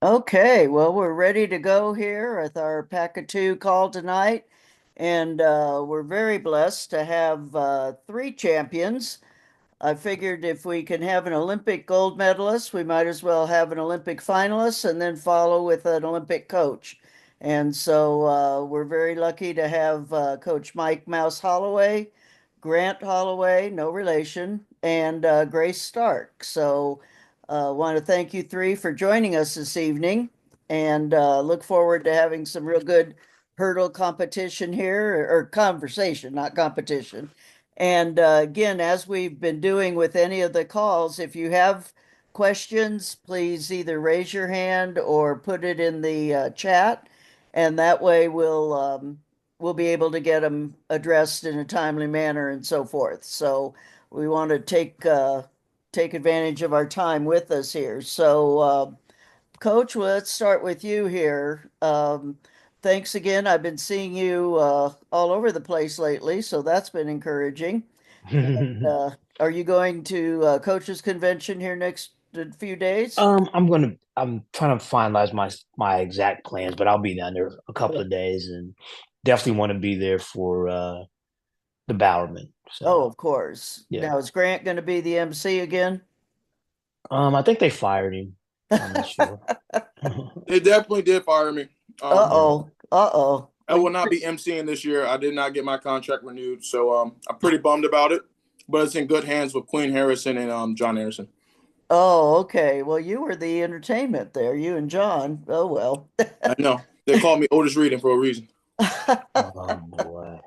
Okay, well, we're ready to go here with our PACA 2 call tonight. And we're very blessed to have three champions. I figured if we can have an Olympic gold medalist, we might as well have an Olympic finalist and then follow with an Olympic coach. And so we're very lucky to have Coach Mike Mouse Holloway, Grant Holloway, no relation, and Grace Stark. So I want to thank you three for joining us this evening and look forward to having some real good hurdle competition here or conversation, not competition. And again, as we've been doing with any of the calls, if you have questions, please either raise your hand or put it in the chat, and that way we'll be able to get them addressed in a timely manner and so forth. So we want to take advantage of our time with us here. So Coach, well, let's start with you here. Thanks again. I've been seeing you all over the place lately, so that's been encouraging. Are you going to coaches convention here next few days? I'm trying to finalize my exact plans, but I'll be down there a couple of days and definitely want to be there for the Bowerman. Oh, So of course. yeah. Now, is Grant going to be the MC again? I think they fired him. I'm not sure. They definitely did fire me. Yeah. Uh-oh. Uh-oh. I Well, will not be emceeing this year. I did not get my contract renewed, so I'm pretty bummed about it. But it's in good hands with Queen Harrison and John Anderson. oh, okay. Well, you were the entertainment there, you and John. Oh, well. I know they call me Otis Reading for a reason. Oh boy.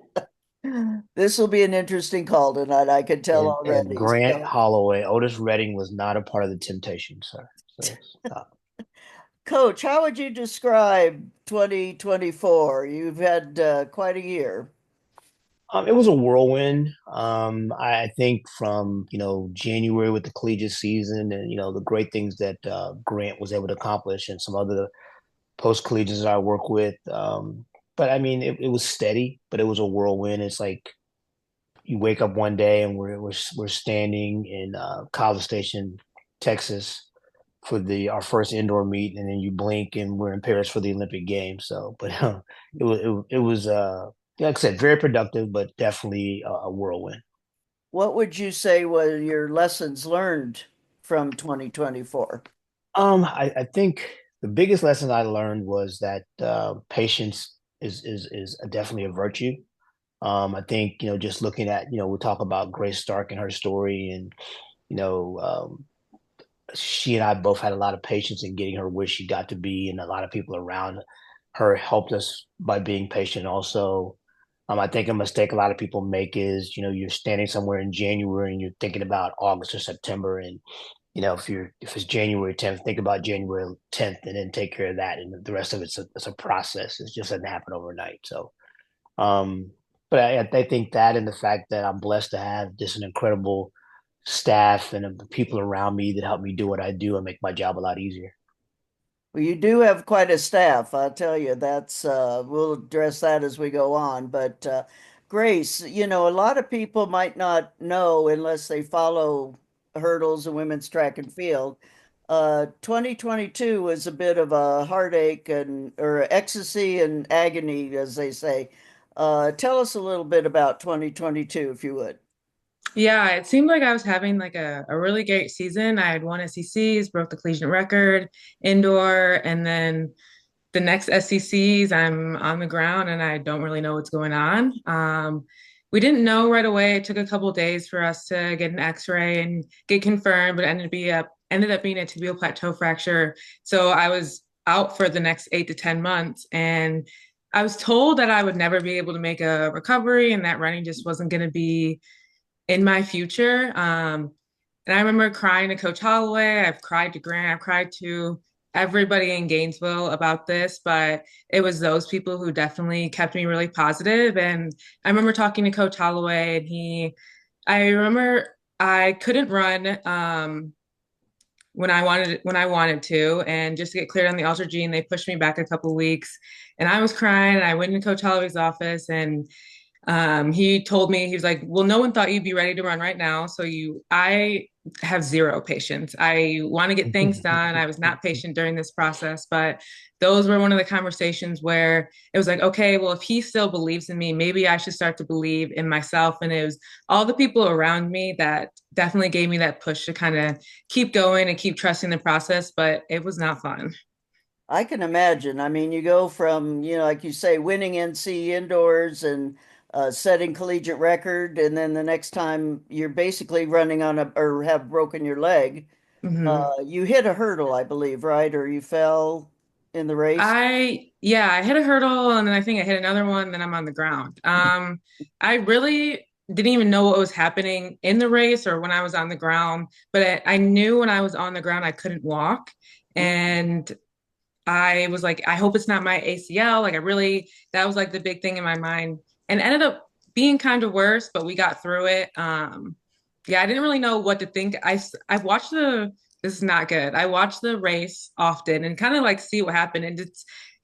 This will be an interesting call tonight, I can tell And already. Grant So, Holloway, Otis Redding was not a part of the temptation, sir. So stop. Coach, how would you describe 2024? You've had quite a year. It was a whirlwind. I think from January with the collegiate season and the great things that Grant was able to accomplish and some other post collegiates that I work with. But I mean, it was steady, but it was a whirlwind. It's like you wake up one day and we're standing in College Station, Texas, for the our first indoor meet, and then you blink and we're in Paris for the Olympic Games. So, but it was like I said, very productive, but definitely a whirlwind. What would you say were your lessons learned from 2024? I think the biggest lesson I learned was that patience is definitely a virtue. I think just looking at we talk about Grace Stark and her story, and you know she and I both had a lot of patience in getting her where she got to be, and a lot of people around her helped us by being patient. Also, I think a mistake a lot of people make is you're standing somewhere in January and you're thinking about August or September, and if it's January 10th, think about January 10th, and then take care of that, and the rest of it's a process. It just doesn't happen overnight. So, um, but I think that and the fact that I'm blessed to have just an incredible staff and the people around me that help me do what I do and make my job a lot easier. Well, you do have quite a staff, I'll tell you. That's we'll address that as we go on. But Grace, a lot of people might not know unless they follow hurdles and women's track and field. 2022 was a bit of a heartache and or ecstasy and agony, as they say. Tell us a little bit about 2022, if you would. Yeah, it seemed like I was having like a really great season. I had won SECs, broke the collegiate record, indoor, and then the next SECs, I'm on the ground and I don't really know what's going on. We didn't know right away. It took a couple of days for us to get an X-ray and get confirmed, but it ended up being a tibial plateau fracture. So I was out for the next 8 to 10 months, and I was told that I would never be able to make a recovery and that running just wasn't going to be in my future. And I remember crying to Coach Holloway. I've cried to Grant. I've cried to everybody in Gainesville about this, but it was those people who definitely kept me really positive. And I remember talking to Coach Holloway, and I remember I couldn't run when I wanted to, and just to get cleared on the Ultra Gene, they pushed me back a couple of weeks, and I was crying. And I went into Coach Holloway's office, and he told me, he was like, well, no one thought you'd be ready to run right now. So I have zero patience. I want to get things done. I was not patient during this process, but those were one of the conversations where it was like, okay, well, if he still believes in me, maybe I should start to believe in myself. And it was all the people around me that definitely gave me that push to kind of keep going and keep trusting the process, but it was not fun. I can imagine. I mean, you go from, like you say, winning NC indoors and setting collegiate record, and then the next time you're basically running on a or have broken your leg. Mhm. You hit a hurdle, I believe, right? Or you fell in the race. Yeah, I hit a hurdle and then I think I hit another one, then I'm on the ground. I really didn't even know what was happening in the race or when I was on the ground, but I knew when I was on the ground I couldn't walk. And I was like, I hope it's not my ACL. Like, that was like the big thing in my mind and ended up being kind of worse, but we got through it. Yeah, I didn't really know what to think. I've watched this is not good. I watched the race often and kind of like see what happened. And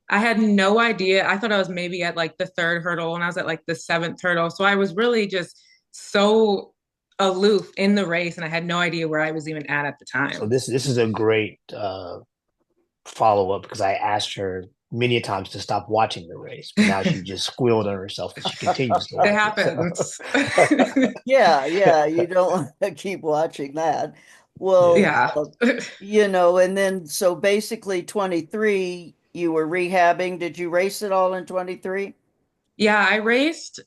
I had no idea. I thought I was maybe at like the third hurdle and I was at like the seventh hurdle. So I was really just so aloof in the race and I had no idea where I was even at the So time. this is a great follow up because I asked her many a times to stop watching the race, but now she just squealed on herself and she continues to It watch it. So happens. Yeah, yeah, you don't want to keep watching that. Well, Yeah. and then so basically 23, you were rehabbing. Did you race it all in 23? Yeah, I raced.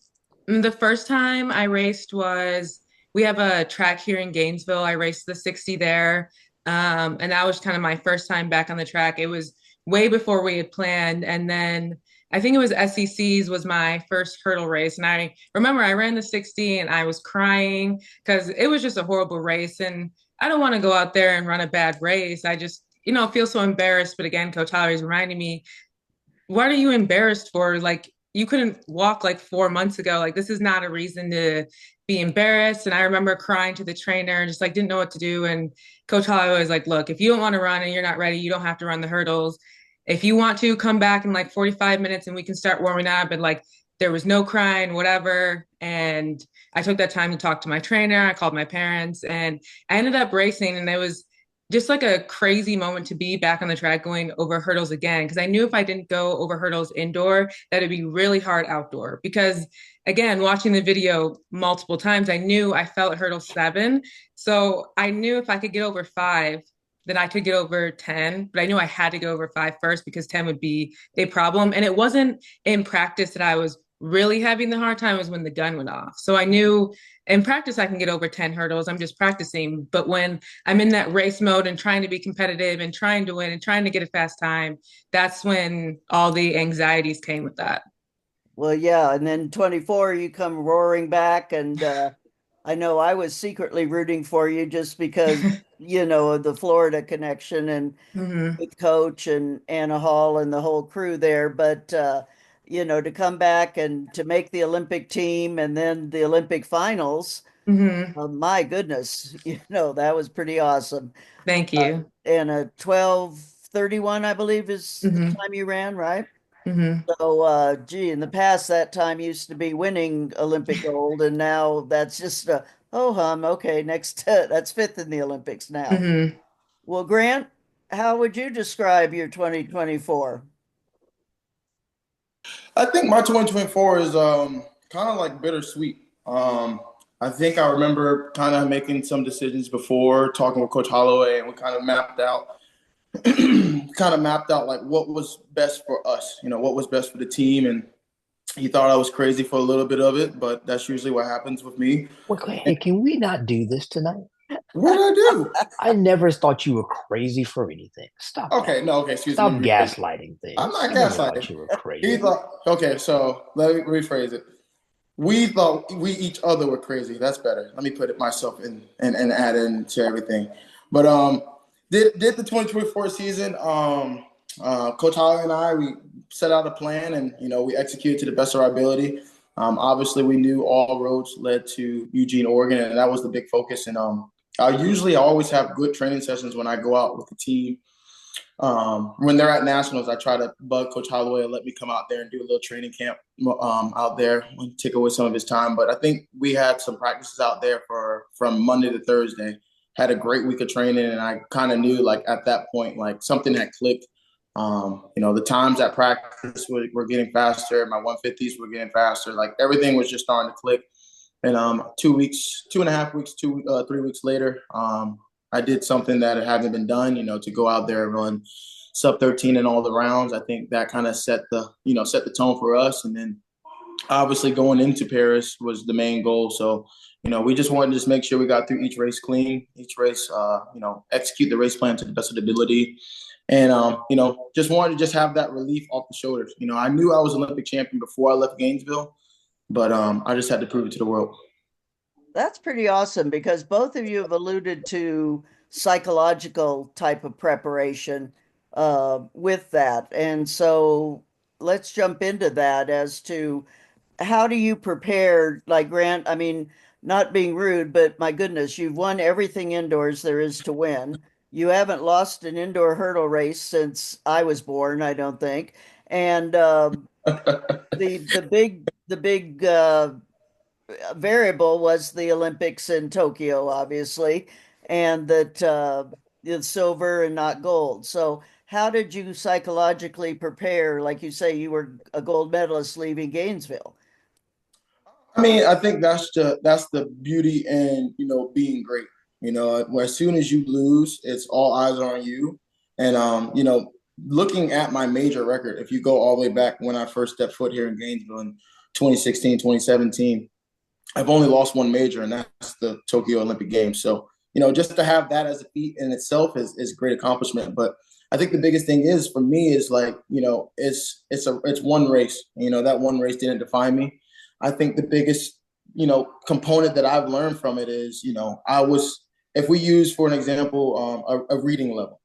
The first time I raced was we have a track here in Gainesville. I raced the 60 there. And that was kind of my first time back on the track. It was way before we had planned. And then I think it was SEC's was my first hurdle race. And I remember I ran the 60 and I was crying because it was just a horrible race. And I don't want to go out there and run a bad race. I just, feel so embarrassed. But again, Coach Holloway is reminding me what are you embarrassed for? Like, you couldn't walk like 4 months ago. Like, this is not a reason to be embarrassed. And I remember crying to the trainer and just like didn't know what to do. And Coach Holloway was like, look, if you don't want to run and you're not ready, you don't have to run the hurdles. If you want to come back in like 45 minutes and we can start warming up. And like, there was no crying, whatever. And I took that time to talk to my trainer. I called my parents and I ended up racing. And it was just like a crazy moment to be back on the track going over hurdles again. Because I knew if I didn't go over hurdles indoor, that it'd be really hard outdoor. Because again, watching the video multiple times, I knew I fell at hurdle 7. So I knew if I could get over 5, then I could get over 10. But I knew I had to go over 5 first because 10 would be a problem. And it wasn't in practice that I was really having the hard time was when the gun went off. So I knew in practice I can get over 10 hurdles. I'm just practicing. But when I'm in that race mode and trying to be competitive and trying to win and trying to get a fast time, that's when all the anxieties came with that. Well, yeah, and then 24, you come roaring back, and I know I was secretly rooting for you just because, of the Florida connection and hmm with Coach and Anna Hall and the whole crew there. But to come back and to make the Olympic team and then the Olympic finals, hmm my goodness, that was pretty awesome. Thank Uh, you. and a 12:31, I believe, is the hmm time you ran, right? hmm So, gee, in the past, that time used to be winning Olympic gold, and now that's just a oh hum. Okay, next, that's fifth in the Olympics now. hmm Well, Grant, how would you describe your 2024? I think my 2024 is kind of like bittersweet. I think I remember kind of making some decisions before talking with Coach Holloway, and we kind of mapped out like what was best for us, what was best for the team. And he thought I was crazy for a little bit of it, but that's usually what happens with me. wait, hey, can we not do this tonight? What did I do? I never thought you were crazy for anything. Stop that. Okay, no, okay, excuse me. Stop Let me rephrase it. gaslighting I'm things. not I never thought gaslighting. you were He crazy. thought, okay, so let me rephrase it. We thought we each other were crazy. That's better. Let me put it myself in and add into everything. But did the 2024 season. Coach Holly and I, we set out a plan, and we executed to the best of our ability. Obviously, we knew all roads led to Eugene, Oregon, and that was the big focus. And I always have good training sessions when I go out with the team. When they're at nationals, I try to bug Coach Holloway and let me come out there and do a little training camp out there and take away some of his time. But I think we had some practices out there from Monday to Thursday. had a great week of training, and I kind of knew like at that point like something had clicked. The times at practice were getting faster. My 150s were getting faster. Like everything was just starting to click. And 2 weeks, 2.5 weeks, 3 weeks later, I did something that hadn't been done. To go out there and run sub 13 in all the rounds. I think that kind of set the tone for us. And then obviously going into Paris was the main goal. So we just wanted to just make sure we got through each race clean, each race, execute the race plan to the best of the ability. And, just wanted to just have that relief off the shoulders. I knew I was Olympic champion before I left Gainesville, but I just had to prove it to the world. That's pretty awesome because both of you have alluded to psychological type of preparation with that. And so let's jump into that as to how do you prepare, like Grant? I mean, not being rude, but my goodness, you've won everything indoors there is to win. You haven't lost an indoor hurdle race since I was born, I don't think. And the big variable was the Olympics in Tokyo, obviously, and that it's silver and not gold. So, how did you psychologically prepare? Like you say, you were a gold medalist leaving Gainesville. I mean, I think that's the beauty in being great. As soon as you lose, it's all eyes are on you. And looking at my major record, if you go all the way back when I first stepped foot here in Gainesville in 2016, 2017, I've only lost one major, and that's the Tokyo Olympic Games. So just to have that as a feat in itself is a great accomplishment. But I think the biggest thing is for me is like it's one race. That one race didn't define me. I think the biggest, component that I've learned from it is, if we use, for an example, a reading level,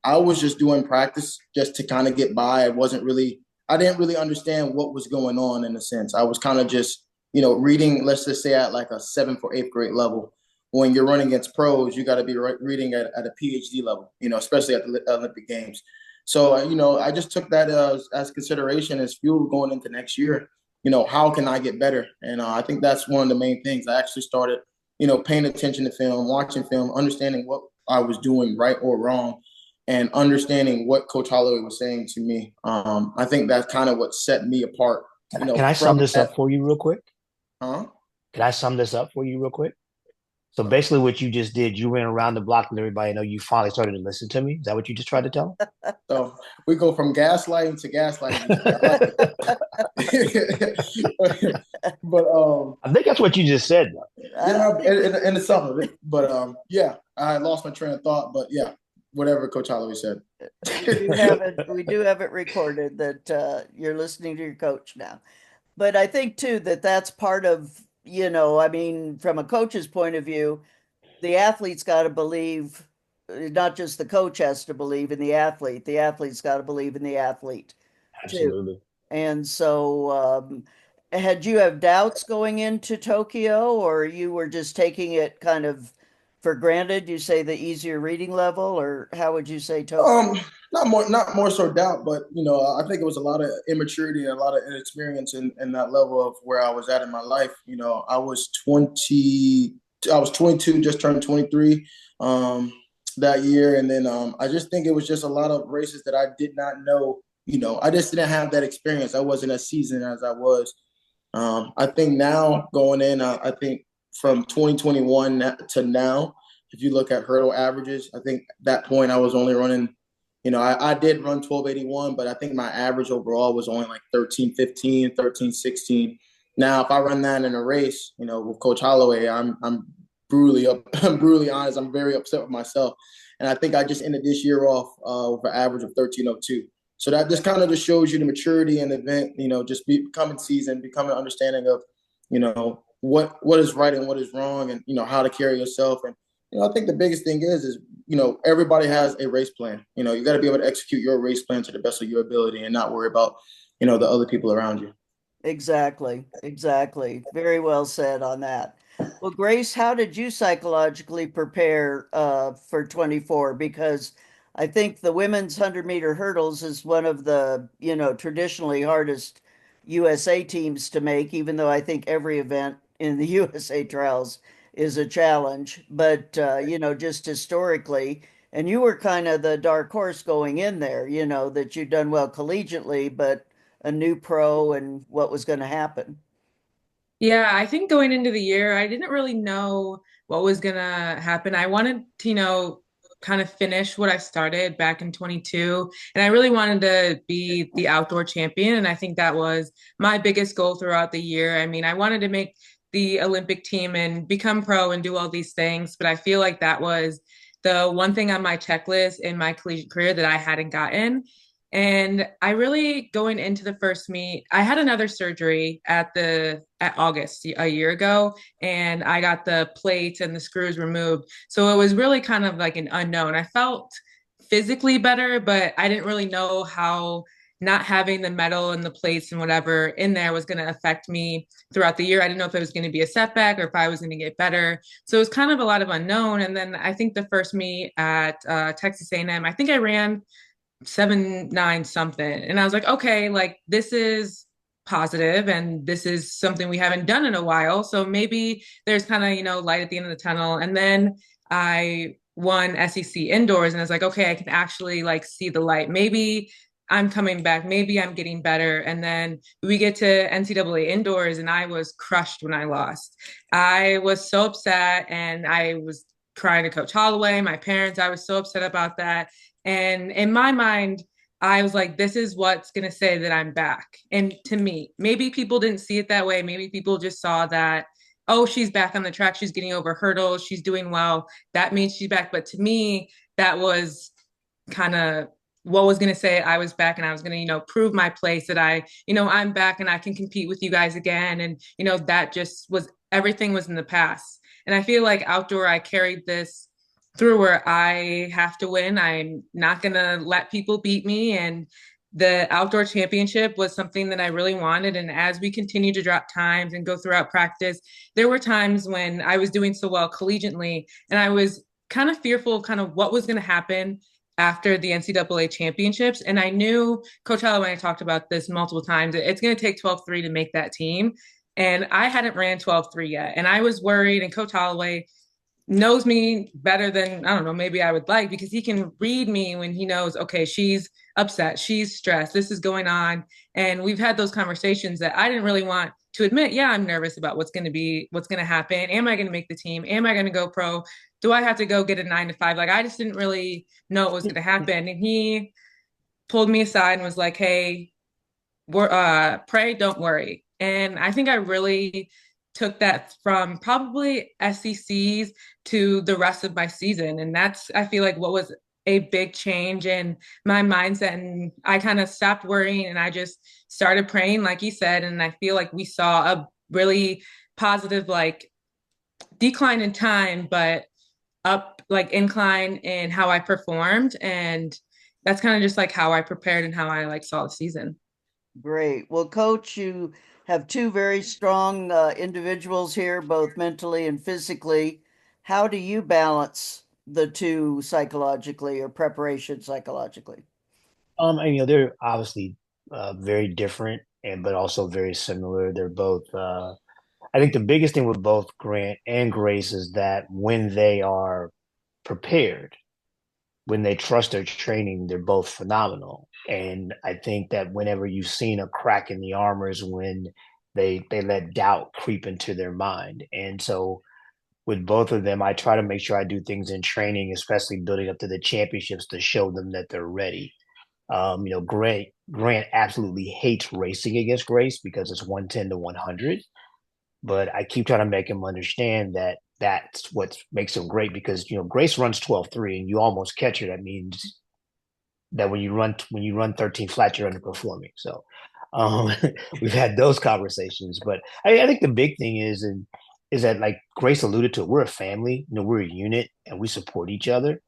I was just doing practice just to kind of get by. I didn't really understand what was going on in a sense. I was kind of just, reading, let's just say at like a 7th or 8th grade level. When you're running against pros, you got to be reading at a PhD level, especially at the Olympic Games. So, I just took that as consideration as fuel going into next year. How can I get better? And I think that's one of the main things. I actually started, paying attention to film, watching film, understanding what I was doing right or wrong, and understanding what Coach Holloway was saying to me. I think that's kind of what set me apart. Can I sum From this that. up for you real quick? Huh? Can I sum this up for you real quick? So basically, what you just did, you ran around the block and let everybody know you finally started to listen to me. Is that what you just tried to tell So we go from gaslighting to gaslighting. But I think that's what you just said, though. yeah, and it's some of it. But yeah, I lost my train of thought. But yeah, whatever Coach Holloway said. We do have it recorded that you're listening to your coach now. But I think too that that's part of, I mean, from a coach's point of view, the athlete's got to believe, not just the coach has to believe in the athlete's got to believe in the athlete too. Absolutely. And so, had you have doubts going into Tokyo, or you were just taking it kind of for granted? You say the easier reading level, or how would you say Tokyo? Not more so doubt, but I think it was a lot of immaturity and a lot of inexperience in that level of where I was at in my life. I was 22, just turned 23 that year, and then I just think it was just a lot of races that I did not know. I just didn't have that experience. I wasn't as seasoned as I was. I think now going in, I think from 2021 to now, if you look at hurdle averages, I think at that point I was only running, I did run 1281, but I think my average overall was only like 1315, 1316. Now, if I run that in a race, with Coach Holloway, I'm brutally up, I'm brutally honest. I'm very upset with myself. And I think I just ended this year off with an average of 1302. So that just kind of just shows you the maturity in the event, just becoming seasoned, becoming understanding of, what is right and what is wrong, and, how to carry yourself. And, I think the biggest thing is, everybody has a race plan. You got to be able to execute your race plan to the best of your ability and not worry about, the other people around you. Exactly, exactly. Very well said on that. Well, Grace, how did you psychologically prepare for 24? Because I think the women's 100-meter hurdles is one of the, traditionally hardest USA teams to make, even though I think every event in the USA trials is a challenge. But just historically, and you were kind of the dark horse going in there, that you'd done well collegiately, but a new pro and what was going to happen. Yeah, I think going into the year, I didn't really know what was gonna happen. I wanted to, kind of finish what I started back in 22, and I really wanted to be the outdoor champion. And I think that was my biggest goal throughout the year. I mean, I wanted to make the Olympic team and become pro and do all these things, but I feel like that was the one thing on my checklist in my collegiate career that I hadn't gotten. And I really going into the first meet, I had another surgery at August a year ago, and I got the plates and the screws removed. So it was really kind of like an unknown. I felt physically better, but I didn't really know how not having the metal and the plates and whatever in there was going to affect me throughout the year. I didn't know if it was going to be a setback or if I was going to get better. So it was kind of a lot of unknown. And then I think the first meet at Texas A&M, I think I ran 7-9 something. And I was like, okay, like this is positive and this is something we haven't done in a while. So maybe there's kind of, light at the end of the tunnel. And then I won SEC indoors and I was like, okay, I can actually like see the light. Maybe I'm coming back. Maybe I'm getting better. And then we get to NCAA indoors and I was crushed when I lost. I was so upset and I was crying to Coach Holloway, my parents. I was so upset about that. And in my mind, I was like, this is what's going to say that I'm back. And to me, maybe people didn't see it that way. Maybe people just saw that, oh, she's back on the track. She's getting over hurdles. She's doing well. That means she's back. But to me, that was kind of what was going to say I was back and I was going to, prove my place that I'm back and I can compete with you guys again. And, that just was everything was in the past. And I feel like outdoor, I carried this through where I have to win. I'm not going to let people beat me. And the outdoor championship was something that I really wanted. And as we continue to drop times and go throughout practice, there were times when I was doing so well collegiately and I was kind of fearful of kind of what was going to happen after the NCAA championships. And I knew Coach Holloway and I talked about this multiple times. It's going to take 12-3 to make that team. And I hadn't ran 12-3 yet. And I was worried. And Coach Holloway knows me better than I don't know, maybe I would like because he can read me when he knows, okay, she's upset, she's stressed, this is going on. And we've had those conversations that I didn't really want to admit, yeah, I'm nervous about what's going to happen. Am I going to make the team? Am I going to go pro? Do I have to go get a 9 to 5? Like I just didn't really know what was going to happen. And he pulled me aside and was like, hey, pray, don't worry. And I think I really took that from probably SECs to the rest of my season. And that's, I feel like, what was a big change in my mindset. And I kind of stopped worrying and I just started praying, like you said. And I feel like we saw a really positive, like, decline in time, but up, like, incline in how I performed. And that's kind of just like how I prepared and how I like saw the season. Great. Well, Coach, you have two very strong individuals here, both mentally and physically. How do you balance the two psychologically or preparation psychologically? And they're obviously very different and but also very similar. They're both I think the biggest thing with both Grant and Grace is that when they are prepared, when they trust their training, they're both phenomenal. And I think that whenever you've seen a crack in the armor is when they let doubt creep into their mind. And so with both of them, I try to make sure I do things in training, especially building up to the championships, to show them that they're ready. Grant absolutely hates racing against Grace because it's 110 to 100. But I keep trying to make him understand that that's what makes him great because Grace runs 12-3 and you almost catch her. That means that when you run 13 flat, you're underperforming. So um, we've had those conversations. But I think the big thing is that, like Grace alluded to, we're a family. We're a unit and we support each other.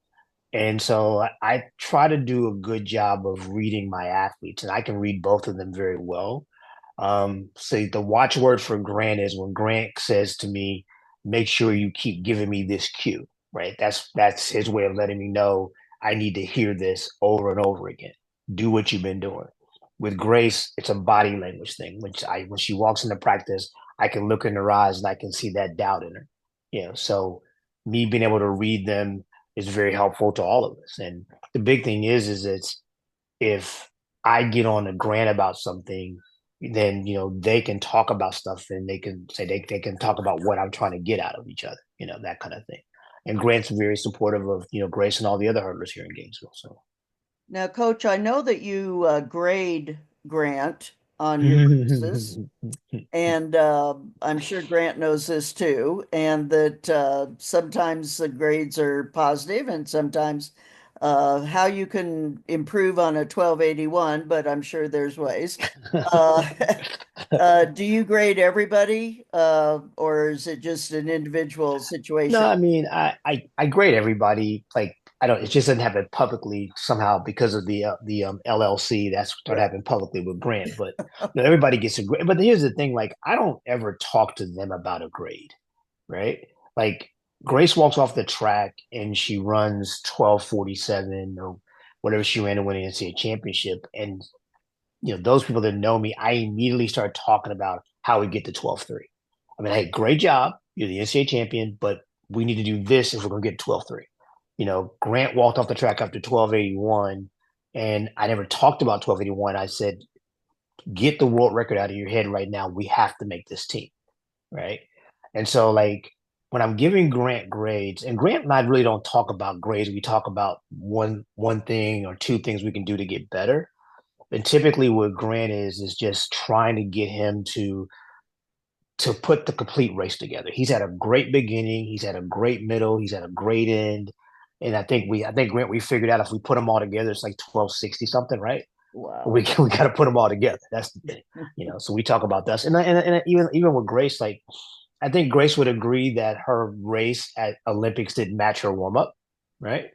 And so I try to do a good job of reading my athletes, and I can read both of them very well. So the watchword for Grant is when Grant says to me, make sure you keep giving me this cue, right? That's his way of letting me know I need to hear this over and over again. Do what you've been doing. With Grace, it's a body language thing. When she walks into practice, I can look in her eyes and I can see that doubt in her. So me being able to read them is very helpful to all of us. And the big thing is it's if I get on a Grant about something, then they can talk about stuff and they can say they can talk about what I'm trying to get out of each other, that kind of thing. And Grant's very supportive of Grace and all the other hurdlers here in Gainesville. So Now, Coach, I know that you grade Grant on your races, and I'm sure Grant knows this too, and that sometimes the grades are positive and sometimes how you can improve on a 1281, but I'm sure there's ways. Uh, do you grade everybody, or is it just an individual No, situation? I mean, I grade everybody. Like, I don't. It just doesn't happen publicly somehow because of the LLC. That's what Right. happened publicly with Grant. But everybody gets a grade. But here's the thing: like, I don't ever talk to them about a grade, right? Like, Grace walks off the track and she runs 12:47 or whatever she ran to win the NCAA championship, and those people that know me, I immediately start talking about how we get to 12:3. I mean, hey, great job. You're the NCAA champion, but we need to do this if we're going to get 12:3. Grant walked off the track after 12:81, and I never talked about 12:81. I said, get the world record out of your head right now. We have to make this team. Right. And so, like, when I'm giving Grant grades, and Grant and I really don't talk about grades, we talk about one thing or two things we can do to get better. And typically what Grant is just trying to get him to put the complete race together. He's had a great beginning, he's had a great middle, he's had a great end. And I think Grant, we figured out if we put them all together, it's like 1260 something, right? Wow. We got to put them all together. That's the thing, So we talk about that, and even with Grace, like I think Grace would agree that her race at Olympics didn't match her warm up, right?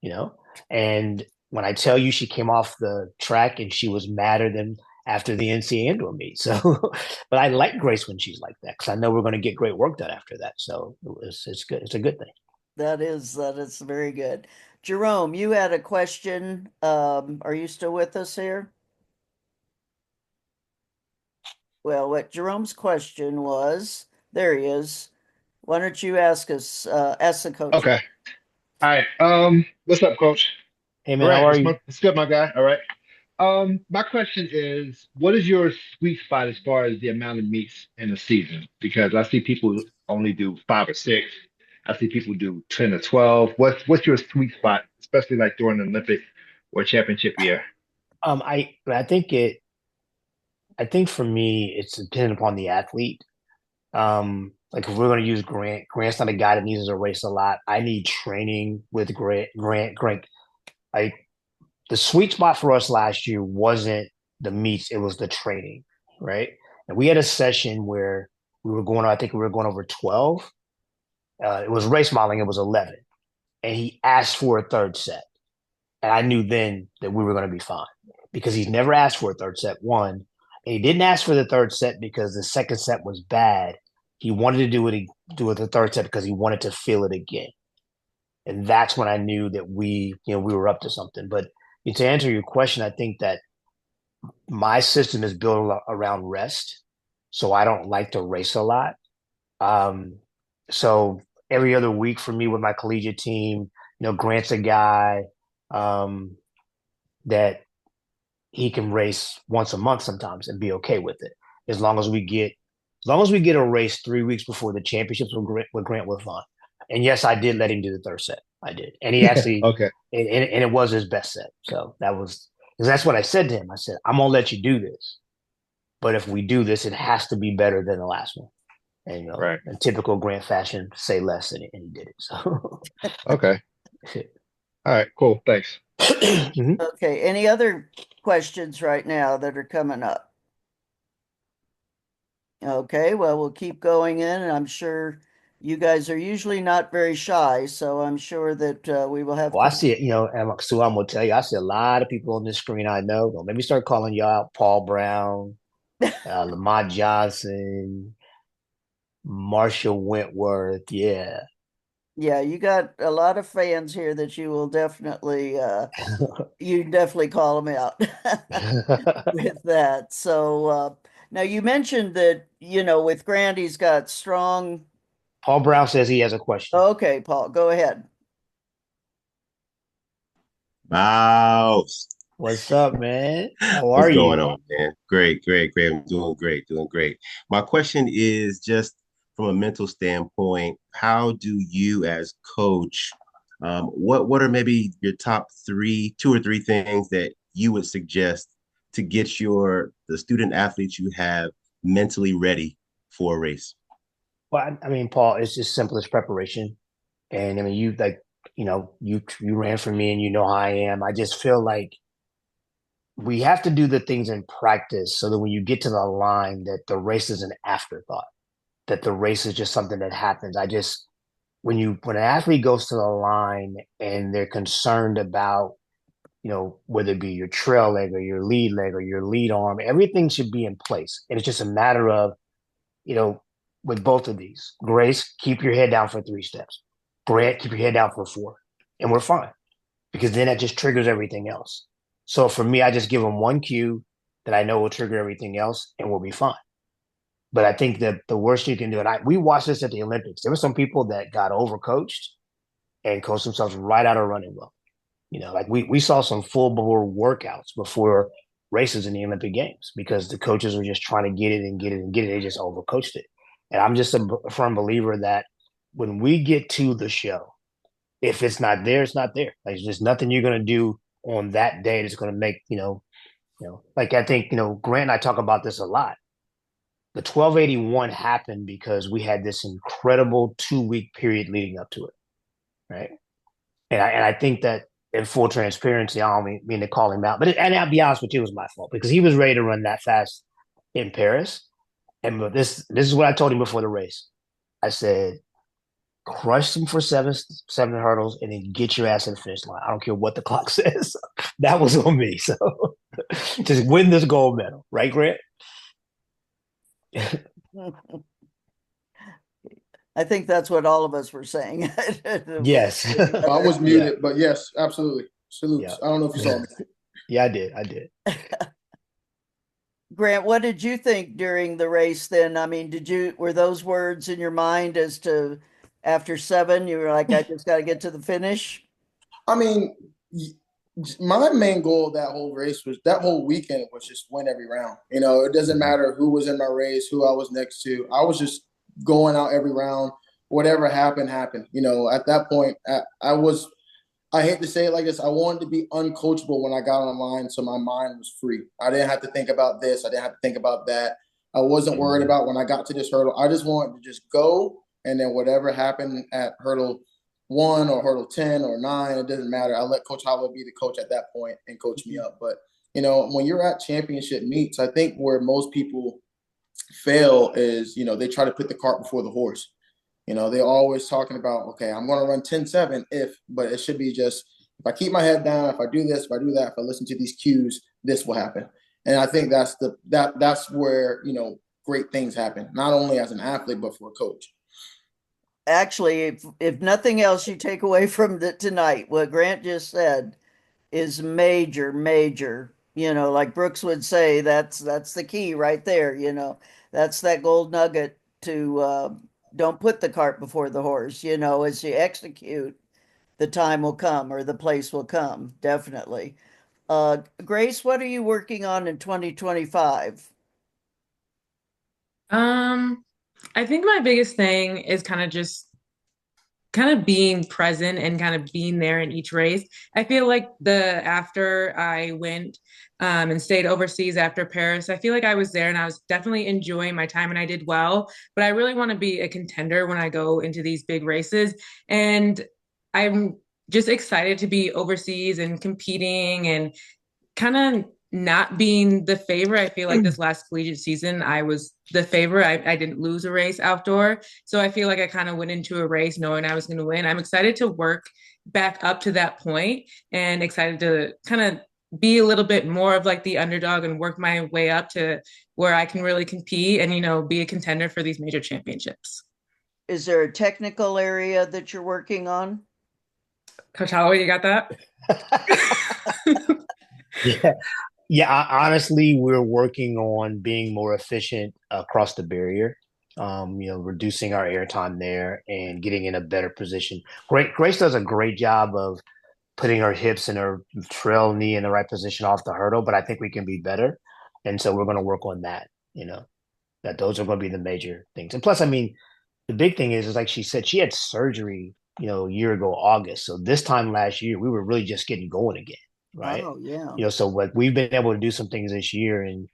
You know, and when I tell you she came off the track and she was madder than after the NCAA indoor meet. So, but I like Grace when she's like that because I know we're going to get great work done after that. So it's good. It's a good thing. That is very good. Jerome, you had a question. Are you still with us here? Well, what Jerome's question was, there he is. Why don't you ask the coach? Okay. All right. What's up, Coach? Hey All man, how right. are you? It's good, my guy. All right. My question is, what is your sweet spot as far as the amount of meets in a season? Because I see people only do 5 or 6. I see people do 10 or 12. What's your sweet spot, especially like during the Olympic or championship year? I think for me, it's dependent upon the athlete. Like if we're going to use Grant, Grant's not a guy that needs to race a lot. I need training with Grant. Like the sweet spot for us last year wasn't the meets, it was the training, right? And we had a session where I think we were going over 12. It was race modeling, it was 11. And he asked for a third set. And I knew then that we were going to be fine because he's never asked for a third set, one. And he didn't ask for the third set because the second set was bad. He wanted to do it the third set because he wanted to feel it again. And that's when I knew that we were up to something. But to answer your question, I think that my system is built around rest, so I don't like to race a lot. Um, so every other week for me with my collegiate team, Grant's a guy um, that he can race once a month sometimes and be okay with it. As long as we get a race 3 weeks before the championships with Grant was fine. And yes, I did let him do the third set. I did, and he actually, Okay. and it was his best set. So that was because that's what I said to him. I said, "I'm gonna let you do this, but if we do this, it has to be better than the last one." And Right. in typical Grant fashion, say less, and he did it. So, Okay. All right. Cool. Thanks. Mhm. Okay, any other questions right now that are coming up? Okay, well, we'll keep going in, and I'm sure you guys are usually not very shy, so I'm sure that we will have Well, I see it, and Sue, I'm gonna tell you, I see a lot of people on this screen I know. Don't let me start calling you out. Paul Brown, Lamont Johnson, Marshall Wentworth. Yeah. Yeah, you got a lot of fans here that you definitely call them out with that. So now you mentioned that, with Grant, he's got strong Paul Brown says he has a question. Okay, Paul, go ahead. Mouse. What's up, man? How are What's going you? on, man? Great, great, great. I'm doing great, doing great. My question is just from a mental standpoint, how do you as coach, what are maybe your top three, two or three things that you would suggest to get the student athletes you have mentally ready for a race? Well, I mean, Paul, it's just simple as preparation. And I mean, you ran for me, and you know how I am. I just feel like we have to do the things in practice so that when you get to the line, that the race is an afterthought, that the race is just something that happens. When an athlete goes to the line and they're concerned about, whether it be your trail leg or your lead leg or your lead arm, everything should be in place. And it's just a matter of, you know, with both of these, Grace, keep your head down for 3 steps. Brett, keep your head down for 4. And we're fine, because then that just triggers everything else. So for me, I just give them one cue that I know will trigger everything else, and we'll be fine. But I think that the worst you can do, and we watched this at the Olympics. There were some people that got overcoached and coached themselves right out of running well. Like we saw some full bore workouts before races in the Olympic Games because the coaches were just trying to get it and get it and get it. They just overcoached it. And I'm just a firm believer that when we get to the show, if it's not there, it's not there. Like there's nothing you're gonna do on that day that's gonna make, like I think, Grant and I talk about this a lot. The 1281 happened because we had this incredible 2 week period leading up to it. Right. And I think that in full transparency, I don't mean to call him out, and I'll be honest with you, it was my fault because he was ready to run that fast in Paris. And this is what I told him before the race. I said, crush them for seven hurdles, and then get your ass in the finish line. I don't care what the clock says. That was on me. So just win this gold medal, right, Grant? I think that's what all of us were saying. Yes. I was muted, but yes, absolutely. Salutes. Yeah. I don't know if you saw me. Yeah, I did. Grant, what did you think during the race then? I mean, were those words in your mind as to after 7, you were like, I just got to get to the finish? I mean, my main goal of that whole race was that whole weekend was just win every round. It doesn't matter who was in my race, who I was next to. I was just going out every round. Whatever happened, happened. At that point, I hate to say it like this, I wanted to be uncoachable when I got online, so my mind was free. I didn't have to think about this. I didn't have to think about that. I wasn't worried about when I got to this hurdle. I just wanted to just go, and then whatever happened at hurdle 1 or hurdle 10 or 9, it doesn't matter. I let Coach Holloway be the coach at that point and coach me up. But, when you're at championship meets, I think where most people fail is, they try to put the cart before the horse. They're always talking about, okay, I'm going to run 10-7 but it should be just, if I keep my head down, if I do this, if I do that, if I listen to these cues, this will happen. And I think that's where, great things happen, not only as an athlete, but for a coach. Actually, if nothing else you take away from tonight, what Grant just said is major, major. Like Brooks would say, that's the key right there. That's that gold nugget to don't put the cart before the horse. As you execute, the time will come or the place will come. Definitely. Grace, what are you working on in 2025? I think my biggest thing is kind of being present and kind of being there in each race. I feel like after I went and stayed overseas after Paris, I feel like I was there and I was definitely enjoying my time and I did well. But I really want to be a contender when I go into these big races. And I'm just excited to be overseas and competing and kind of not being the favorite. I feel like this last collegiate season, I was the favorite. I didn't lose a race outdoor. So I feel like I kind of went into a race knowing I was going to win. I'm excited to work back up to that point and excited to kind of be a little bit more of like the underdog and work my way up to where I can really compete and, be a contender for these major championships. Is there a technical area that you're working on? Coach Holloway, you got that? Yeah. Yeah, honestly, we're working on being more efficient across the barrier. reducing our airtime there and getting in a better position. Grace does a great job of putting her hips and her trail knee in the right position off the hurdle, but I think we can be better. And so we're going to work on that, that those are going to be the major things. And plus, I mean, the big thing is like she said, she had surgery, a year ago, August. So this time last year, we were really just getting going again, right? Oh, yeah. So like we've been able to do some things this year, and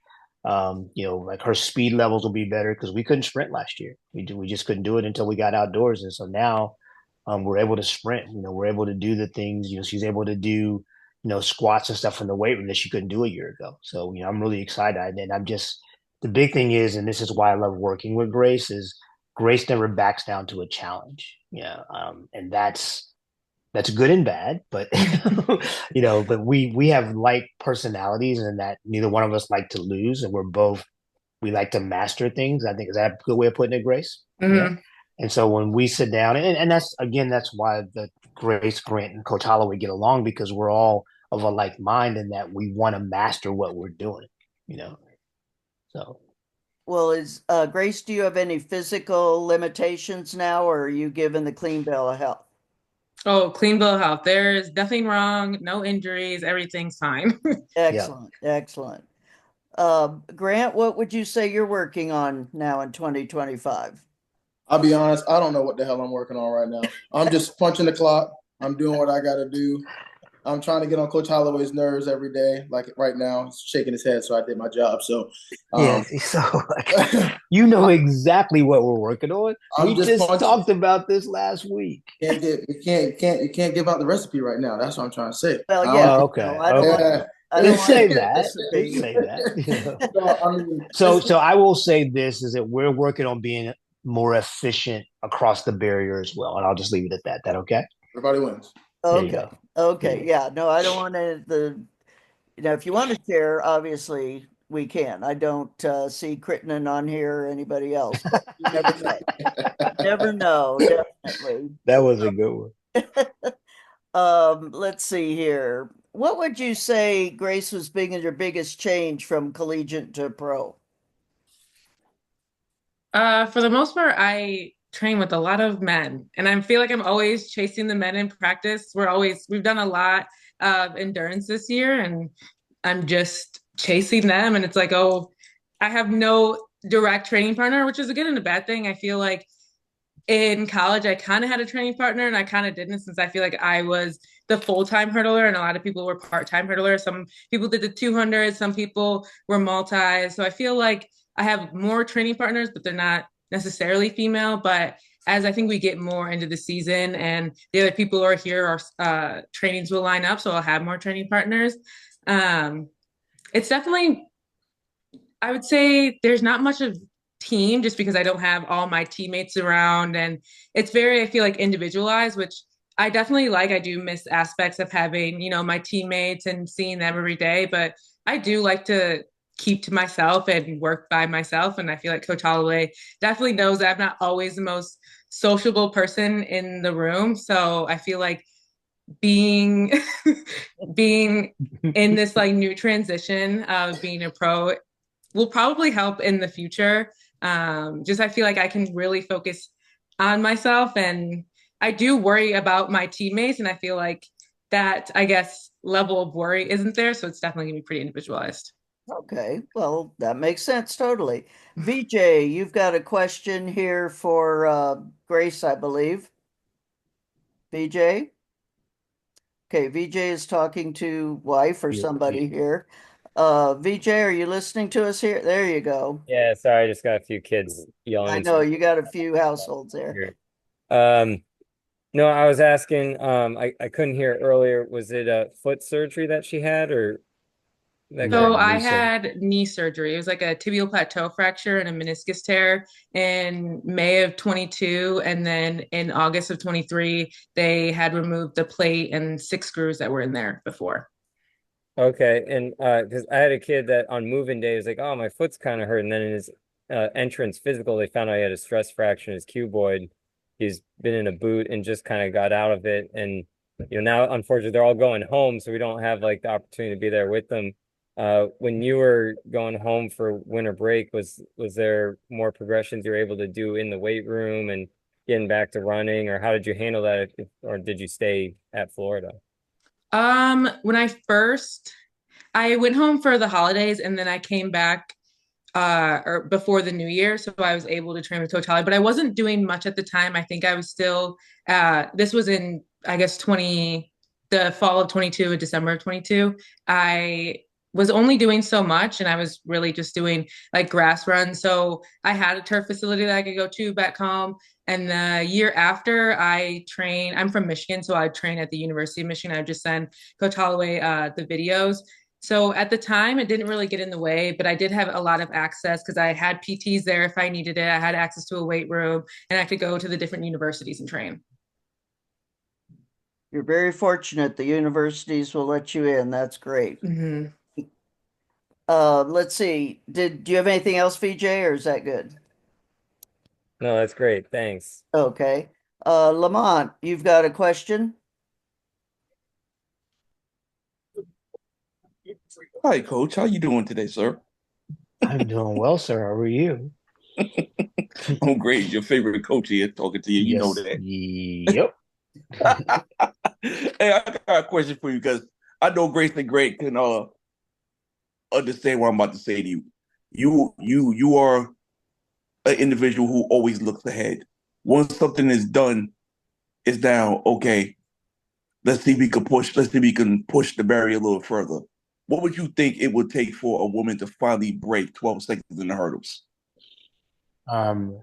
like her speed levels will be better because we couldn't sprint last year. We just couldn't do it until we got outdoors, and so now we're able to sprint. We're able to do the things. She's able to do squats and stuff in the weight room that she couldn't do a year ago. So I'm really excited, and I'm just the big thing is, and this is why I love working with Grace is Grace never backs down to a challenge. And that's good and bad, but but we have like personalities, and that neither one of us like to lose, and we like to master things. I think is that a good way of putting it, Grace? Yeah. Hmm. And so when we sit down, and that's why the Grace Grant and Coach Holloway get along because we're all of a like mind in that we want to master what we're doing, you know. So Well, Grace, do you have any physical limitations now, or are you given the clean bill of health? Oh, clean bill of health. There's nothing wrong, no injuries, everything's fine. yeah. Excellent, excellent. Grant, what would you say you're working on now in 2025? I'll be honest, I don't know what the hell I'm working on right now. I'm just punching the clock. I'm doing what I got to do. I'm trying to get on Coach Holloway's nerves every day. Like right now, he's shaking his head, so I did my job. So, Yeah, um, so you know exactly what we're working on. I'm We just just punching. talked about this last week. You can't give out the recipe right now. That's what I'm trying to say. Well, I yeah, don't. Oh, no, okay, I don't want okay. Yeah. I don't Didn't want say to that. Didn't anticipate. say that. So I mean, So I will say this is that we're working on being more efficient across the barrier as well, and I'll just leave it at that. That okay? everybody wins. There you Okay, go. There okay, you go. yeah, no, I don't want if you want to share, obviously we can. I don't see Crittenden on here or anybody else, but you never know. Never know, definitely. That was a good one. Let's see here. What would you say, Grace, was being your biggest change from collegiate to pro? For the most part, I train with a lot of men, and I feel like I'm always chasing the men in practice. We've done a lot of endurance this year, and I'm just chasing them. And it's like, oh, I have no direct training partner, which is a good and a bad thing. I feel like in college, I kind of had a training partner, and I kind of didn't since I feel like I was the full-time hurdler, and a lot of people were part-time hurdlers. Some people did the 200, some people were multi. So I feel like I have more training partners, but they're not necessarily female. But as I think we get more into the season and the other people who are here, our trainings will line up, so I'll have more training partners. Um, it's definitely I would say there's not much of team just because I don't have all my teammates around and it's very, I feel like individualized, which I definitely like. I do miss aspects of having, my teammates and seeing them every day, but I do like to keep to myself and work by myself. And I feel like Coach Holloway definitely knows that I'm not always the most sociable person in the room. So I feel like being being in this like new transition of being a pro will probably help in the future. Just I feel like I can really focus on myself, and I do worry about my teammates, and I feel like that I guess level of worry isn't there, so it's definitely gonna be pretty individualized. Okay, well, that makes sense totally. VJ, you've got a question here for Grace, I believe. VJ? Okay, VJ is talking to wife or Yeah, somebody here. VJ, are you listening to us here? There you go. yeah, sorry, I just got a few kids yelling I into know you got a few households there. here. Um, no, I was asking, I couldn't hear earlier, was it a foot surgery that she had or that Yeah, got So the I knee surgery. had knee surgery. It was like a tibial plateau fracture and a meniscus tear in May of 22. And then in August of 23, they had removed the plate and 6 screws that were in there before. Okay, and because I had a kid that on moving day was like, oh, my foot's kind of hurt, and then in his entrance physical, they found out he had a stress fracture in his cuboid. He's been in a boot and just kind of got out of it, and now unfortunately they're all going home, so we don't have like the opportunity to be there with them. When you were going home for winter break, was there more progressions you were able to do in the weight room and getting back to running, or how did you handle that, or did you stay at Florida? When I went home for the holidays and then I came back or before the new year, so I was able to train with Coach Holloway, but I wasn't doing much at the time. I think I was still this was in, I guess, the fall of 22 and December of 22. I was only doing so much and I was really just doing like grass runs. So I had a turf facility that I could go to back home. And the year after I'm from Michigan, so I train at the University of Michigan. I just send Coach Holloway the videos. So at the time, it didn't really get in the way, but I did have a lot of access because I had PTs there if I needed it. I had access to a weight room and I could go to the different universities and train. You're very fortunate. The universities will let you in. That's great. Mm-hmm. Let's see. Do you have anything else, VJ, or is that good? No, that's great. Thanks. Okay. Lamont, you've got a question? Hi, Coach. How you doing today, sir? I'm doing well, sir. How are you? I'm great. Your favorite coach here talking to you. You know Yes. that. Yep. Hey, I got a question for you because I know Grace and Great can understand what I'm about to say to you. You are an individual who always looks ahead. Once something is done, it's down. Okay, let's see if we can push. Let's see if we can push the barrier a little further. What would you think it would take for a woman to finally break 12 seconds in the hurdles? Um,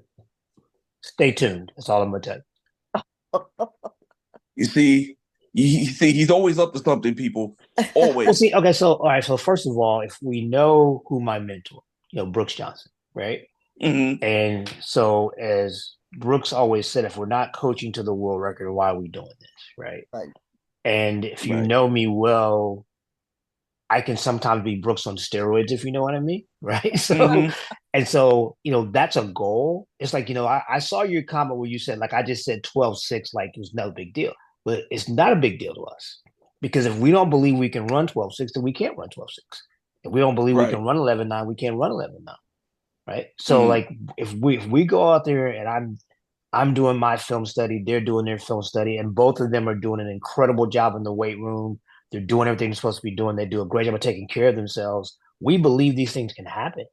Stay tuned. That's all I'm gonna tell you. You see, he's always up to something, people. Well, Always. see, okay, so all right, so first of all, if we know who my mentor, Brooks Johnson, right? Hmm. And so as Brooks always said, if we're not coaching to the world record, why are we doing this, right? Right. And if you Right. know me well, I can sometimes be Brooks on steroids, if you know what I mean, right? So, Hmm. and so, that's a goal. It's like, I saw your comment where you said, like, I just said 12-6, like it was no big deal. But it's not a big deal to us because if we don't believe we can run 12-6, then we can't run 12-6. If we don't believe we Right. can run 11-9, we can't run 11-9, right? So, Hmm. like, if we go out there and I'm doing my film study, they're doing their film study, and both of them are doing an incredible job in the weight room. They're doing everything they're supposed to be doing. They do a great job of taking care of themselves. We believe these things can happen.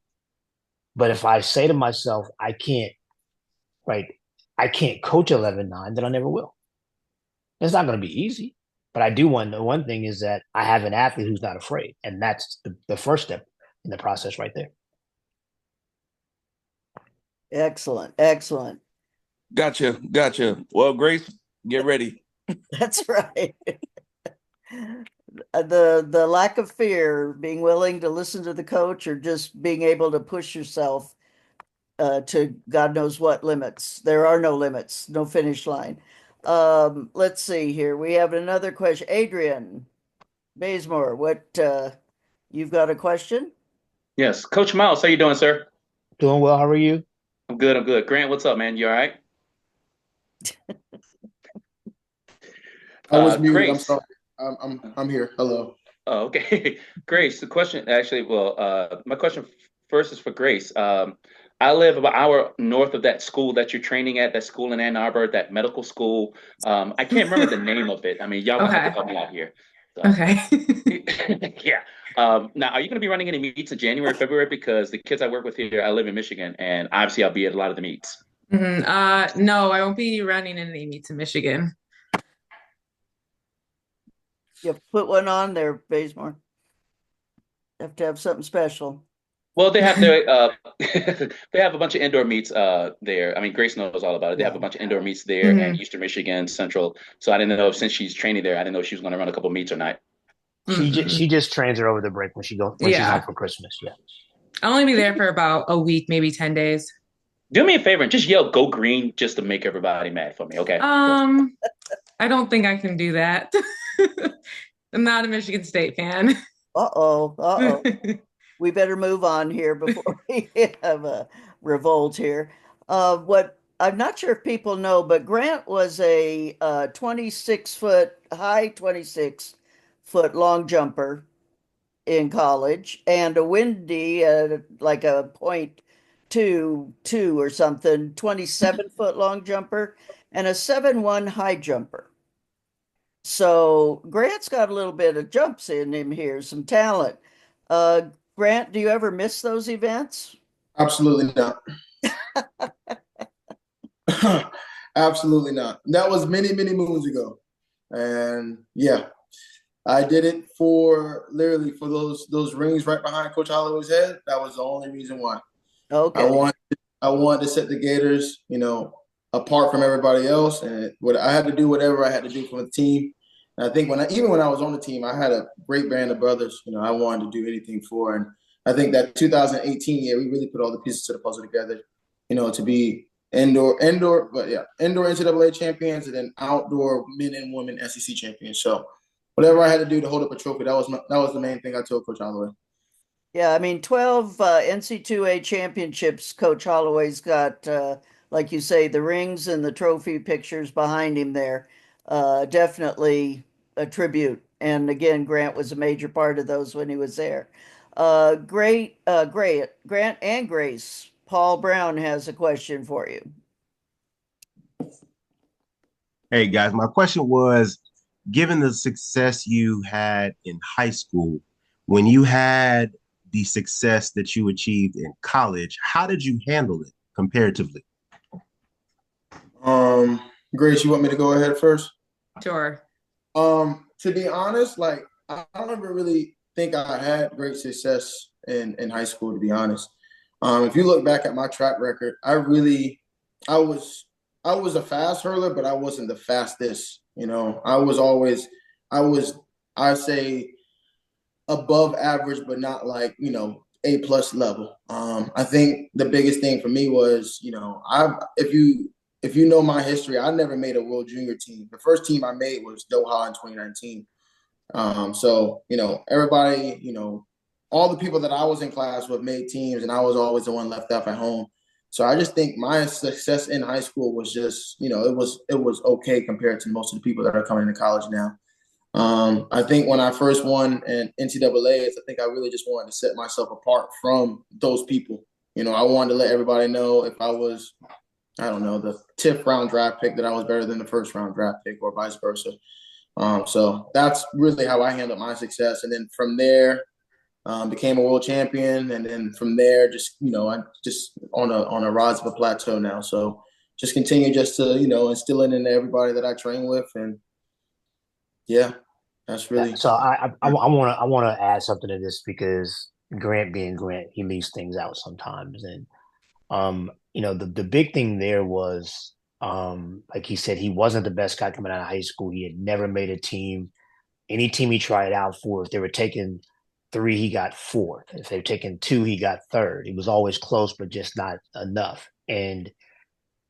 But if I say to myself, right, I can't coach 11-9, then I never will. It's not going to be easy. But I do want the one thing is that I have an athlete who's not afraid. And that's the first step in the process right there. Excellent. Excellent. Gotcha. Well, Grace, get ready. That's right. The lack of fear, being willing to listen to the coach, or just being able to push yourself to God knows what limits. There are no limits, no finish line. Let's see here. We have another question. Adrian Bazemore, you've got a question? Yes, Coach Miles, how you doing, sir? Doing well. How are you? I'm good. I'm good. Grant, what's up, man? You all right? I was muted. I'm Grace. sorry. I'm here. Hello. Oh, okay. Grace, the question actually, well, my question first is for Grace. I live about an hour north of that school that you're training at, that school in Ann Arbor, that medical school. I can't remember the name of it. I mean, y'all gonna have to Okay. help me out here. So, Okay. yeah. Now, are you going to be running any meets in January, February? Because the kids I work with here, I live in Michigan, and obviously I'll be at a lot of the meets. No, I won't be running in any meets in Michigan. You put one on there, Bazemore. Have to have something special. Well, they have their they have a bunch of indoor meets there. I mean, Grace knows all about it. They have a Yeah. bunch of indoor meets there and Hmm. Eastern Michigan, Central. So I didn't know if since she's training there, I didn't know if she was going to run a couple meets or not. She just trains her over the break when she's home Yeah. for Christmas. Yeah. I'll only be there for about a week, maybe 10 days. Do me a favor and just yell "Go Green" just to make everybody mad for me, okay? Um, I don't think I can do that. I'm not a Michigan State fan. Uh-oh. Uh-oh. We better move on here before we have a revolt here. What I'm not sure if people know, but Grant was a 26 foot, high 26 foot long jumper. in college, and a Windy, like a .22 or something, 27-foot long jumper, and a 7'1" high jumper. So Grant's got a little bit of jumps in him here, some talent. Uh, Grant, do you ever miss those events? Absolutely not. Absolutely not. That was many, many moons ago. And yeah, I did it for literally for those rings right behind Coach Holloway's head. That was the only reason why. I Okay. want I wanted to set the Gators, apart from everybody else, and what I had to do, whatever I had to do for the team. And I think even when I was on the team, I had a great band of brothers. I wanted to do anything for, and I think that 2018 year we really put all the pieces to the puzzle together. To be indoor NCAA champions, and then outdoor men and women SEC champions. So whatever I had to do to hold up a trophy, that was the main thing I told Coach Holloway. Yeah, I mean, 12 NC2A championships. Coach Holloway's got, like you say, the rings and the trophy pictures behind him there. Definitely a tribute. And again, Grant was a major part of those when he was there. Great, Grant and Grace. Paul Brown has a question for you. Hey guys, my question was, given the success you had in high school, when you had the success that you achieved in college, how did you handle it comparatively? Grace, you want me to go ahead first? Sure. To be honest, like I don't ever really think I had great success in high school, to be honest. If you look back at my track record, I was I was a fast hurler, but I wasn't the fastest. I was I say above average, but not like A+ level. I think the biggest thing for me was I if you know my history, I never made a World Junior team. The first team I made was Doha in 2019. So everybody, all the people that I was in class with made teams, and I was always the one left out at home. So I just think my success in high school was just, it was okay compared to most of the people that are coming to college now. I think when I first won in NCAA's, I think I really just wanted to set myself apart from those people. I wanted to let everybody know if I was, I don't know, the 10th round draft pick, that I was better than the first round draft pick, or vice versa. So that's really how I handled my success. And then from there, became a world champion. And then from there, just, I just on a rise of a plateau now. So just continue just to, instill it into everybody that I train with. And yeah, that's really. So I want to add something to this, because Grant being Grant, he leaves things out sometimes. And the big thing there was, like he said, he wasn't the best guy coming out of high school. He had never made a team. Any team he tried out for, if they were taking three, he got fourth. If they were taking two, he got third. It was always close, but just not enough. And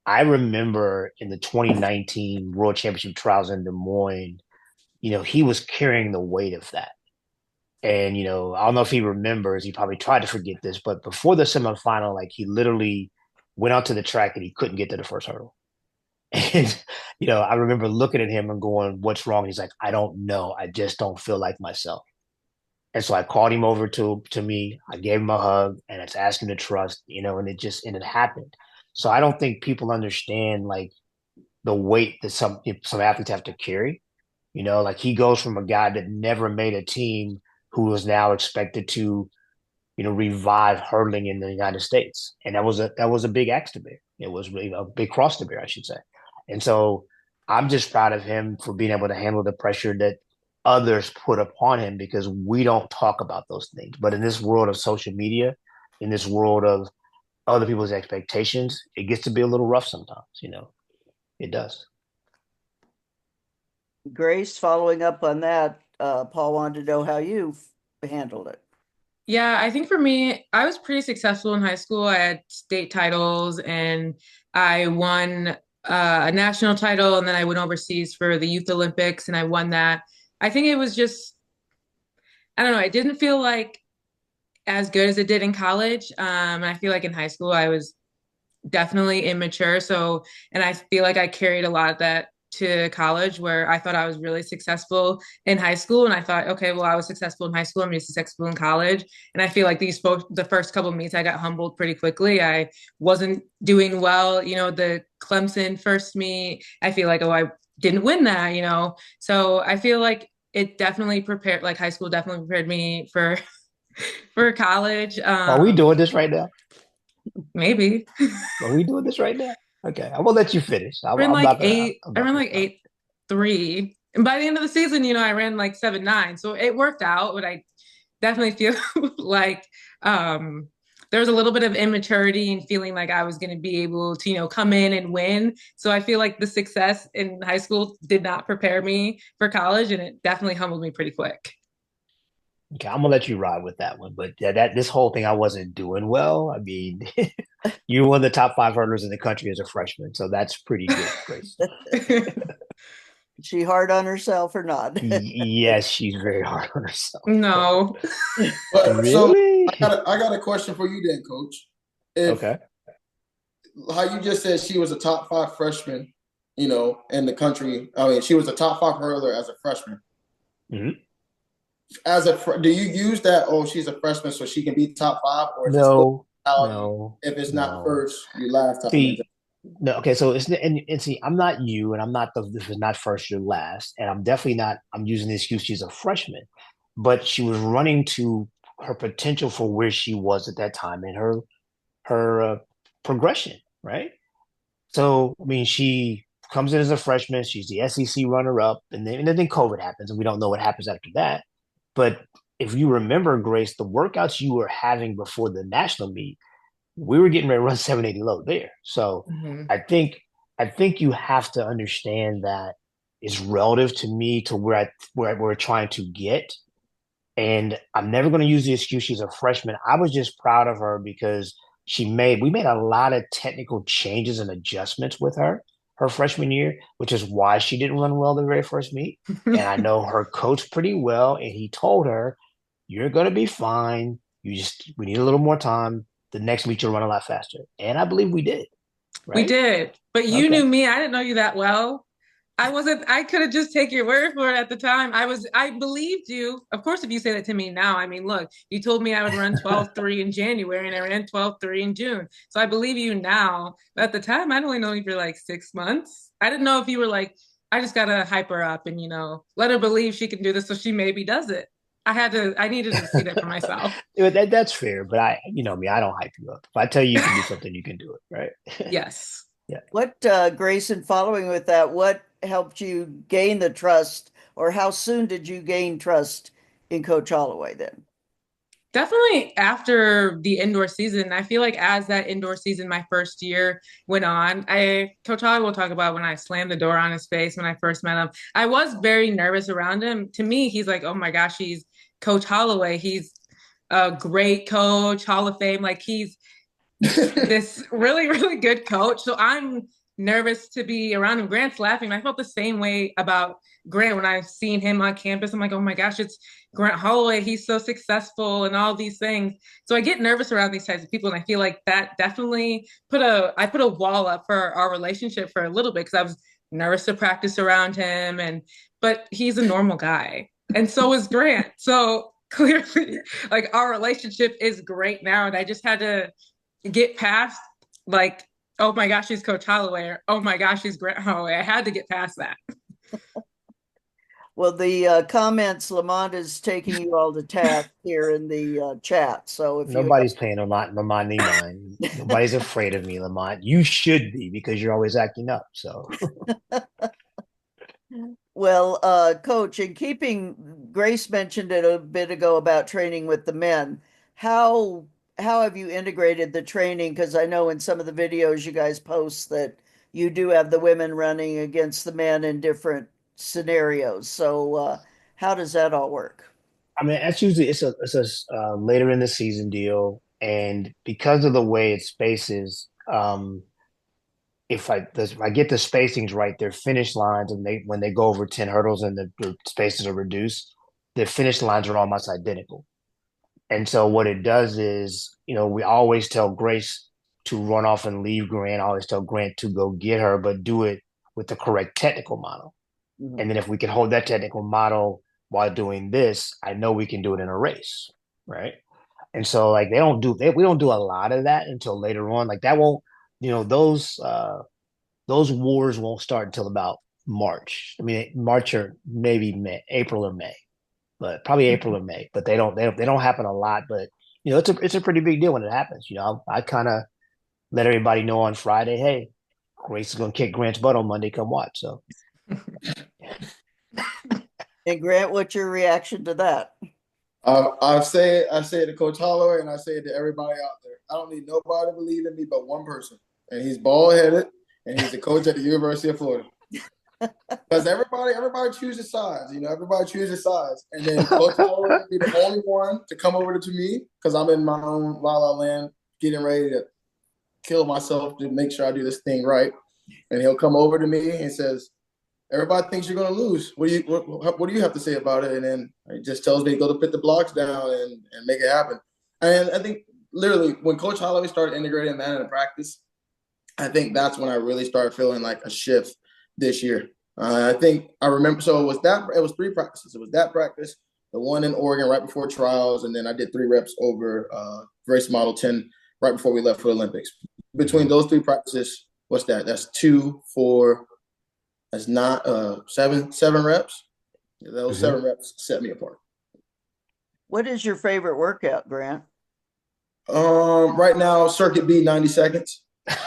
I remember in the 2019 World Championship trials in Des Moines, he was carrying the weight of that. And, I don't know if he remembers, he probably tried to forget this, but before the semifinal, like, he literally went out to the track and he couldn't get to the first hurdle. And, I remember looking at him and going, "What's wrong?" He's like, "I don't know. I just don't feel like myself." And so I called him over to me. I gave him a hug, and it's asking to trust, and it happened. So I don't think people understand, like, the weight that some athletes have to carry. Like, he goes from a guy that never made a team, who is now expected to, revive hurdling in the United States. And that was a big axe to bear. It was really a big cross to bear, I should say. And so I'm just proud of him for being able to handle the pressure that others put upon him, because we don't talk about those things. But in this world of social media, in this world of other people's expectations, it gets to be a little rough sometimes. It does. Grace, following up on that, Paul wanted to know how you handled it. Yeah, I think for me, I was pretty successful in high school. I had state titles and I won a national title, and then I went overseas for the Youth Olympics and I won that. I think it was just, I don't know, it didn't feel like as good as it did in college. And I feel like in high school, I was definitely immature. So, and I feel like I carried a lot of that to college where I thought I was really successful in high school. And I thought, okay, well, I was successful in high school. I'm going to be successful in college. And I feel like the first couple of meets, I got humbled pretty quickly. I wasn't doing well. The Clemson first meet, I feel like, oh, I didn't win that. So I feel like it definitely prepared, like high school definitely prepared me for college. Are we doing this right now? Maybe. Are we doing this right now? Okay, I'm gonna let you finish. I ran I'm like not gonna. eight. I'm I not ran gonna like stop. 8.3. And by the end of the season, I ran like 7.9. So it worked out, but I definitely feel like there was a little bit of immaturity and feeling like I was going to be able to, come in and win. So I feel like the success in high school did not prepare me for college, and it definitely humbled me pretty quick. Okay, I'm gonna let you ride with that one. But yeah, that this whole thing, I wasn't doing well. I mean, you were one of the top 5 hurdlers in the country as a freshman, so that's pretty good, Grace. She hard on herself or not? Yes, she's very hard on herself. No. But so Really? I got a question for you then, Coach. If Okay. how you just said she was a top 5 freshman, in the country. I mean, she was a top 5 hurdler as a freshman. Mhm. Do you use that? Oh, she's a freshman, so she can be top 5, or is it still No, if it's not no. first, you last type of mentality? See, no, okay, so it's and see, I'm not you, and I'm not this is not first or last, and I'm definitely not. I'm using the excuse she's a freshman, but she was running to her potential for where she was at that time in her progression, right? So I mean, she comes in as a freshman. She's the SEC runner up, and then COVID happens, and we don't know what happens after that. But if you remember, Grace, the workouts you were having before the national meet, we were getting ready to run 780 low there. So Mm-hmm. I think you have to understand that it's relative to me to where we're trying to get. And I'm never going to use the excuse she's a freshman. I was just proud of her because we made a lot of technical changes and adjustments with her freshman year, which is why she didn't run well the very first meet. And I know her coach pretty well, and he told her, "You're going to be fine. We need a little more time. The next meet you'll run a lot faster." And I believe we did, We right? did, but you Okay. knew me. I didn't know you that well. I could have just taken your word for it at the time. I believed you. Of course, if you say that to me now, I mean, look, you told me I would run 12.3 in January and I ran 12.3 in June. So I believe you now. But at the time, I'd only known you for like 6 months. I didn't know if you were like, I just got to hype her up and, let her believe she can do this so she maybe does it. I needed to see that for myself. That's fair, but you know me, I don't hype you up. If I tell you you can do something, you can do it, right? Yes. Yeah. What, Grayson, following with that, what helped you gain the trust, or how soon did you gain trust in Coach Holloway then? Definitely after the indoor season. I feel like as that indoor season, my first year went on, Coach Holly will talk about when I slammed the door on his face when I first met him. I was very nervous around him. To me, he's like, oh my gosh, he's Coach Holloway. He's a great coach, Hall of Fame. Like he's this really, really good coach. So I'm nervous to be around him. Grant's laughing. I felt the same way about Grant when I've seen him on campus. I'm like, oh my gosh, it's Grant Holloway. He's so successful and all these things. So I get nervous around these types of people. And I feel like that definitely I put a wall up for our relationship for a little bit because I was nervous to practice around him. But he's a normal guy. And so is Grant. So clearly, like our relationship is great now. And I just had to get past like, oh my gosh, she's Coach Holloway, or oh my gosh, she's Grant Holloway. I had to get past that. Well, the comments, Lamont is taking you all to task here in the chat. So if you Nobody's paying Lamont any mind. Nobody's afraid of me, Lamont. You should be because you're always acting up. So Well, Coach, in keeping, Grace mentioned it a bit ago about training with the men. How have you integrated the training? Because I know in some of the videos you guys post that you do have the women running against the men in different scenarios. So, how does that all work? I mean, that's usually it's a later in the season deal, and because of the way it spaces, if I get the spacings right, their finish lines, and when they go over 10 hurdles and the spaces are reduced, the finish lines are almost identical. And so what it does is, we always tell Grace to run off and leave Grant. I always tell Grant to go get her, but do it with the correct technical model. Mhm. And then if we can hold that technical model while doing this, I know we can do it in a race, right? And so like we don't do a lot of that until later on. Like that won't, those wars won't start until about March. I mean, March or maybe April or May, but probably April or May. But they don't happen a lot. But it's a pretty big deal when it happens. I kind of let everybody know on Friday, hey, Grace is gonna kick Grant's butt on Monday. Come watch. So And Grant, what's your reaction to that? I say it to Coach Holloway, and I say it to everybody out there. I don't need nobody to believe in me but one person, and he's bald headed, and he's the coach at the University of Florida. Because everybody chooses sides, everybody chooses sides, and then Coach Holloway will be the only one to come over to me because I'm in my own la la land, getting ready to kill myself to make sure I do this thing right, and he'll come over to me and says, everybody thinks you're going to lose. What do you have to say about it? And then he just tells me to go to put the blocks down and make it happen. And I think literally when Coach Holloway started integrating that into practice, I think that's when I really started feeling like a shift this year. I think I remember. So it was 3 practices. It was that practice, the one in Oregon right before trials, and then I did 3 reps over race model 10 right before we left for the Olympics. Between those 3 practices, what's that? That's 2, 4. That's not 7 reps. Those 7 reps set me apart. What is your favorite workout, Grant? Right now, Circuit B 90 seconds.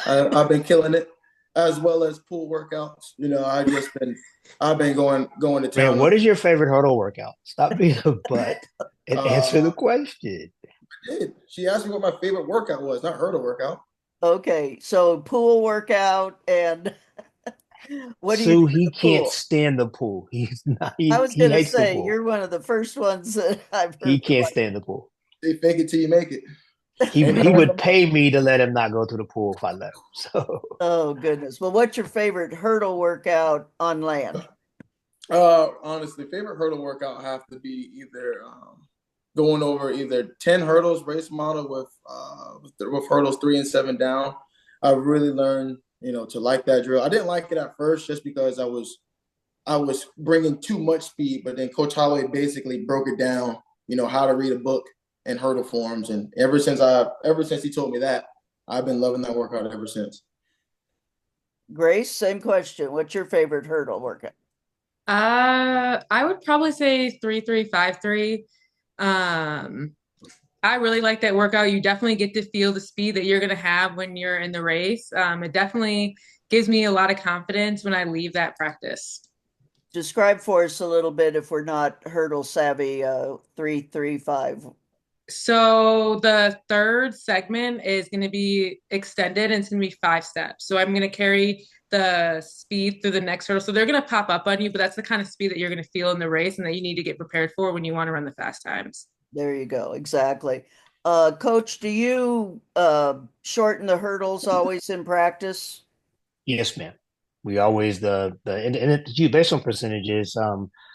I've been killing it, as well as pool workouts. I've been going to town. Man, what is your favorite hurdle workout? Stop being a butt and answer the question. I did. She asked me what my favorite workout was, not hurdle workout. Okay, so pool workout and what do you Sue, do in he the can't pool? stand the pool. He's not. I He, was he going to hates the say, pool. you're one of the first ones that I've He heard. can't stand the pool. They fake it till you make it. He would pay me to let him not go to the pool if I let him. So Oh, goodness. Well, what's your favorite hurdle workout on land? Honestly, favorite hurdle workout have to be either going over either 10 hurdles race model with hurdles 3 and 7 down. I've really learned, to like that drill. I didn't like it at first just because I was bringing too much speed, but then Coach Holloway basically broke it down, how to read a book and hurdle forms. And ever since he told me that, I've been loving that workout ever since. Grace, same question. What's your favorite hurdle workout? I would probably say 3-3-5-3. I really like that workout. You definitely get to feel the speed that you're going to have when you're in the race. It definitely gives me a lot of confidence when I leave that practice. Describe for us a little bit if we're not hurdle savvy, 3-3-5. So the third segment is going to be extended and it's going to be 5 steps. So I'm going to carry the speed through the next hurdle. So they're going to pop up on you, but that's the kind of speed that you're going to feel in the race and that you need to get prepared for when you want to run the fast times. There you go. Exactly. Coach, do you shorten the hurdles always in practice? yes, ma'am. We always based on percentages.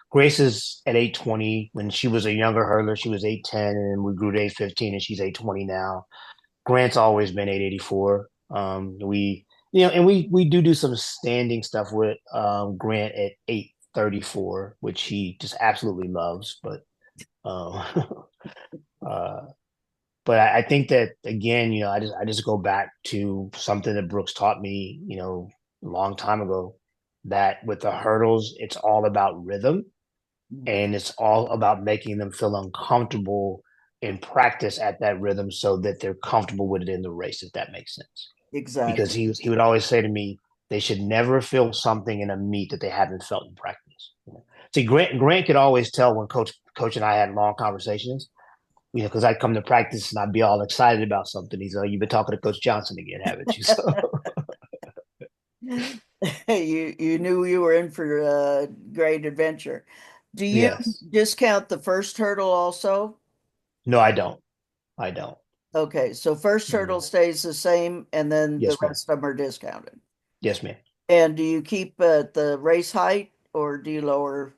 Grace is at 820. When she was a younger hurdler, she was 810, and we grew to 815, and she's 820 now. Grant's always been 884. We do some standing stuff with Grant at 834, which he just absolutely loves. But um, uh, but I think that again, I just go back to something that Brooks taught me, a long time ago, that with the hurdles, it's all about rhythm and it's all about making them feel uncomfortable in practice at that rhythm so that they're comfortable with it in the race, if that makes sense. Because Exactly. he would always say to me, they should never feel something in a meet that they haven't felt in practice. See, Grant could always tell when coach and I had long conversations, because I'd come to practice and I'd be all excited about something. He's like, "You've been talking to Coach Johnson again, haven't you?" So You knew you were in for a great adventure. Do you yes, discount the first hurdle also? no, I don't. I don't. Okay, so first hurdle stays the same and then the Yes, ma'am. rest of them are discounted. Yes, ma'am. And do you keep the race height or do you lower?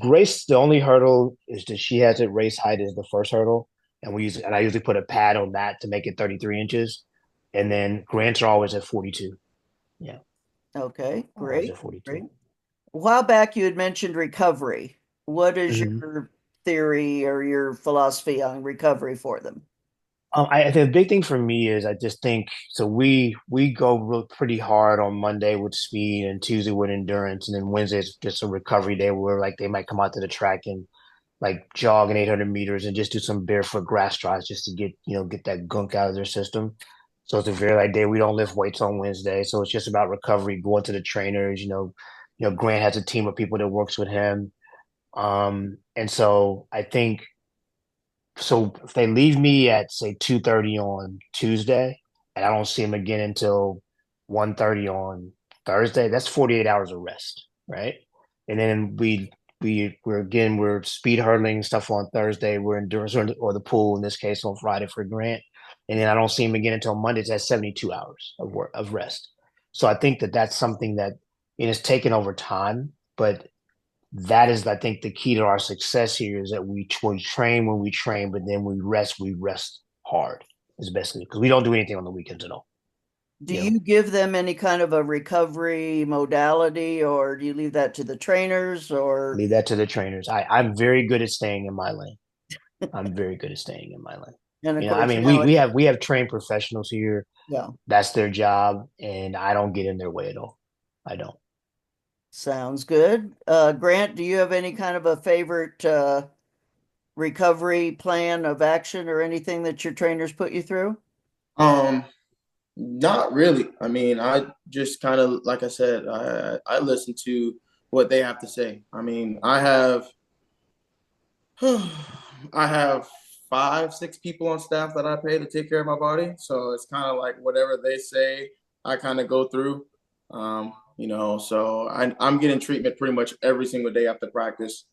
Grace, the only hurdle is that she has it race height is the first hurdle, and I usually put a pad on that to make it 33 inches, and then Grants are always at 42. Yeah. Okay, I was great, at 42. great. A while back, you had mentioned recovery. What is Mhm. your theory or your philosophy on recovery for them? I think the big thing for me is I just think so. We go pretty hard on Monday with speed and Tuesday with endurance, and then Wednesday is just a recovery day where like they might come out to the track and like jog in 800 meters and just do some barefoot grass strides just to get get that gunk out of their system. So it's a very light day. We don't lift weights on Wednesday, so it's just about recovery, going to the trainers. Grant has a team of people that works with him, and so I think so if they leave me at say 2:30 on Tuesday and I don't see them again until 1:30 on Thursday, that's 48 hours of rest, right? And then we're speed hurdling stuff on Thursday, we're endurance or the pool in this case on Friday for Grant. And then I don't see him again until Monday. That's 72 hours of work of rest. So I think that that's something that it has taken over time, but that is, I think, the key to our success here is that we train when we train, but then we rest hard, is basically because we don't do anything on the weekends at all. Do You know, you give them any kind of a recovery modality, or do you leave that to the trainers, or leave that to the trainers. I'm very good at staying in my lane. I'm very good at staying in my lane. and of I course mean, now we have trained professionals here. yeah, That's their job, and I don't get in their way at all. I don't. sounds good. Grant, do you have any kind of a favorite recovery plan of action or anything that your trainers put you through? Um, Not really. I mean, I just kind of, like I said, I listen to what they have to say. I mean, I have five, six people on staff that I pay to take care of my body. So it's kind of like whatever they say, I kind of go through. So I'm getting treatment pretty much every single day after practice.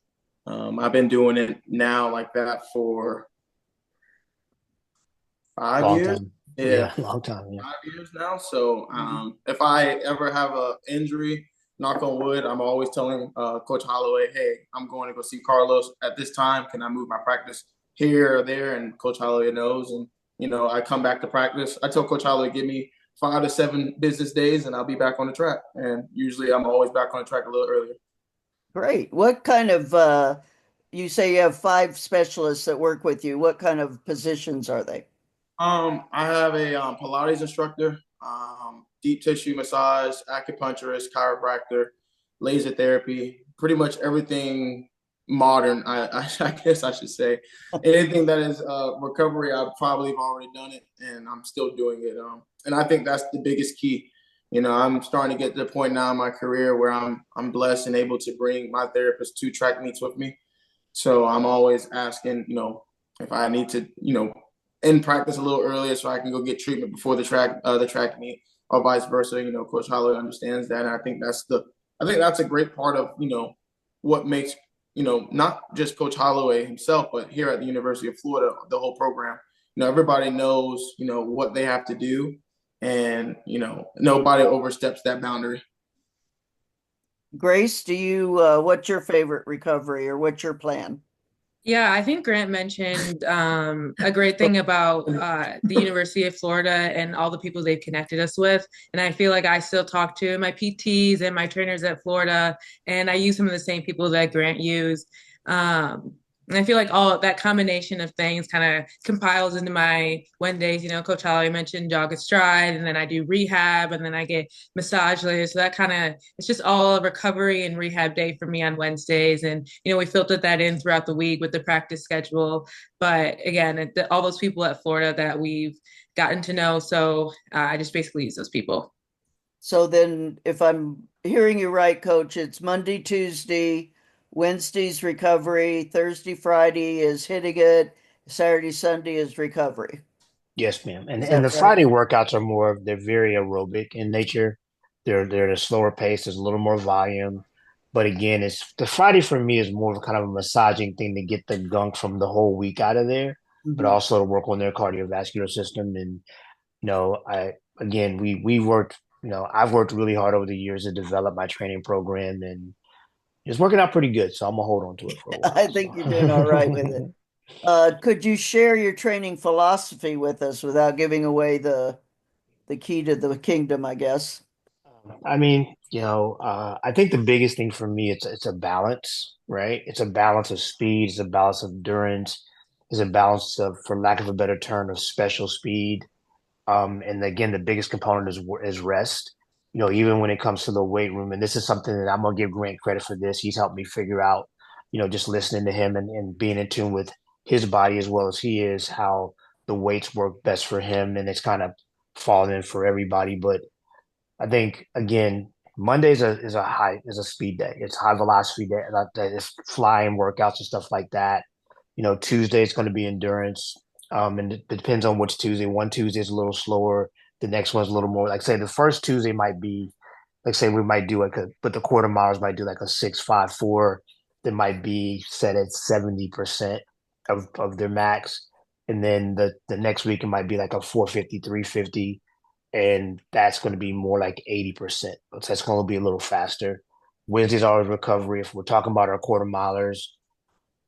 I've been doing it now like that for 5 years. Long time. Yeah, Yeah, long time. Yeah. 5 years now. So if I ever have a injury, knock on wood, I'm always telling Coach Holloway, "Hey, I'm going to go see Carlos at this time. Can I move my practice here or there?" And Coach Holloway knows. And I come back to practice. I tell Coach Holloway, "Give me 5 to 7 business days, and I'll be back on the track." And usually, I'm always back on the track a little earlier. Great. What kind of you say you have five specialists that work with you. What kind of positions are they? I have a Pilates instructor, deep tissue massage, acupuncturist, chiropractor, laser therapy, pretty much everything modern. I guess I should say anything that is recovery. I probably have already done it, and I'm still doing it. And I think that's the biggest key. I'm starting to get to the point now in my career where I'm blessed and able to bring my therapist to track meets with me. So I'm always asking, if I need to, in practice a little earlier so I can go get treatment before the track meet, or vice versa. Coach Holloway understands that, and I think that's a great part of what makes not just Coach Holloway himself, but here at the University of Florida, the whole program. Everybody knows what they have to do, and nobody oversteps that boundary. Grace, do you what's your favorite recovery or what's your plan? Yeah, I think Grant mentioned a great thing about the University of Florida and all the people they've connected us with. And I feel like I still talk to my PTs and my trainers at Florida, and I use some of the same people that Grant used. And I feel like all that combination of things kind of compiles into my Wednesdays. Coach Holloway mentioned jog and stride, and then I do rehab, and then I get massage later. So that kind of it's just all a recovery and rehab day for me on Wednesdays. And we filtered that in throughout the week with the practice schedule. But again, all those people at Florida that we've gotten to know. So I just basically use those people. So then if I'm hearing you right, coach, it's Monday, Tuesday, Wednesday's recovery, Thursday, Friday is hitting it, Saturday, Sunday is recovery. Yes, ma'am. And Is and that the right? Friday workouts are they're very aerobic in nature. They're at a slower pace, there's a little more volume. But again, it's the Friday for me is more of a kind of a massaging thing to get the gunk from the whole week out of there, but Mhm. also to work on their cardiovascular system. And I again we worked, I've worked really hard over the years to develop my training program and it's working out pretty good. So I'm gonna hold on to it for a while. I think you're doing all right with it. So Could you share your training philosophy with us without giving away the key to the kingdom, I guess? I mean, I think the biggest thing for me, it's a balance, right? It's a balance of speed, it's a balance of endurance, it's a balance of, for lack of a better term, of special speed. And again, the biggest component is rest. Even when it comes to the weight room, and this is something that I'm gonna give Grant credit for this. He's helped me figure out, just listening to him and being in tune with his body as well as he is, how the weights work best for him, and it's kind of fallen in for everybody. But I think again, Monday is a speed day. It's high velocity day. It's flying workouts and stuff like that. Tuesday is going to be endurance. And it depends on which Tuesday. One Tuesday is a little slower. The next one's a little more. Like say the first Tuesday might be, like say we might do but the quarter miles might do like a 6.54 that might be set at 70% of their max. And then the next week it might be like a 450, 350, and that's going to be more like 80%. So that's going to be a little faster. Wednesday's always recovery. If we're talking about our quarter milers,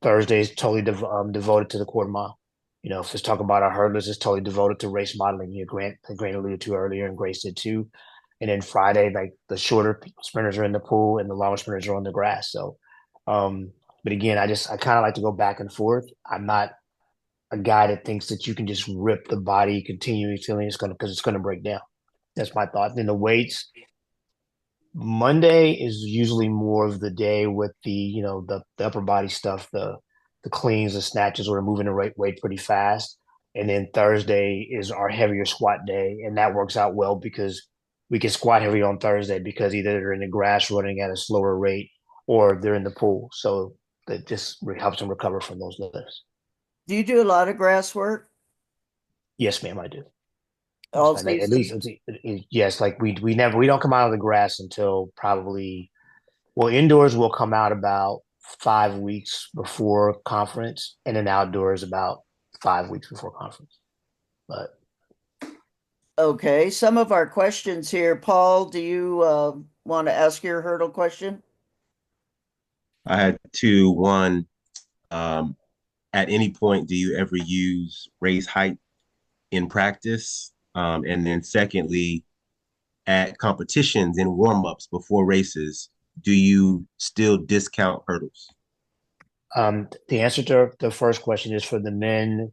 Thursday's totally devoted to the quarter mile. If it's talking about our hurdlers, it's totally devoted to race modeling. Grant alluded to earlier, and Grace did too. And then Friday, like the shorter sprinters are in the pool, and the longer sprinters are on the grass. So, but again, I kind of like to go back and forth. I'm not a guy that thinks that you can just rip the body continually feeling because it's gonna break down. That's my thought. Then the weights, Monday is usually more of the day with the upper body stuff, the cleans, the snatches, where we're moving the weight pretty fast. And then Thursday is our heavier squat day, and that works out well because we can squat heavy on Thursday because either they're in the grass running at a slower rate or they're in the pool. So that just helps them recover from those lifts. Do you do a lot of grass work Yes, ma'am, I do. all Like, at season? least yes, like we don't come out of the grass until probably, well, indoors will come out about 5 weeks before conference, and then outdoors about 5 weeks before conference. But Okay, some of our questions here. Paul, do you want to ask your hurdle question? I had two. One, um, at any point, do you ever use raise height in practice? And then secondly, at competitions and warm-ups before races, do you still discount hurdles? the answer to the first question is, for the men,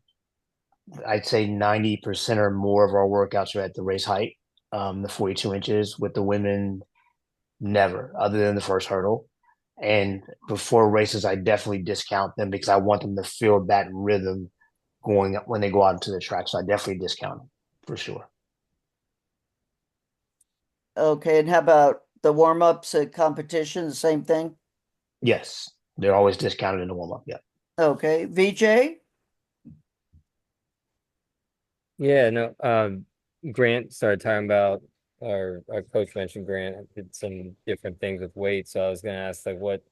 I'd say 90% or more of our workouts are at the race height, the 42 inches. With the women, never, other than the first hurdle. And before races, I definitely discount them because I want them to feel that rhythm going up when they go out into the track. So I definitely discount them for sure. Okay, and how about the warm-ups at competition, the same thing? Yes, they're always discounted in the warm up. Yeah. Okay, VJ? Yeah, no, Grant started talking about, or our coach mentioned Grant did some different things with weight. So I was going to ask, like, what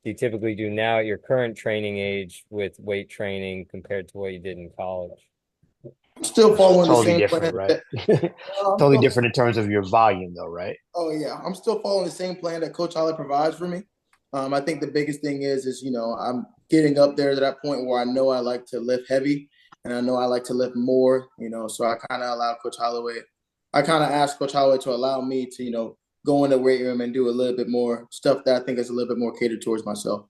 do you typically do now at your current training age with weight training compared to what you did in college? I'm still It's following the totally same plan different, right? that I'm Totally still, different in terms of your volume, though, right? oh yeah, I'm still following the same plan that Coach Holloway provides for me. I think the biggest thing is I'm getting up there to that point where I know I like to lift heavy and I know I like to lift more. So I kind of allow Coach Holloway. I kind of asked Coach Holloway to allow me to go in the weight room and do a little bit more stuff that I think is a little bit more catered towards myself.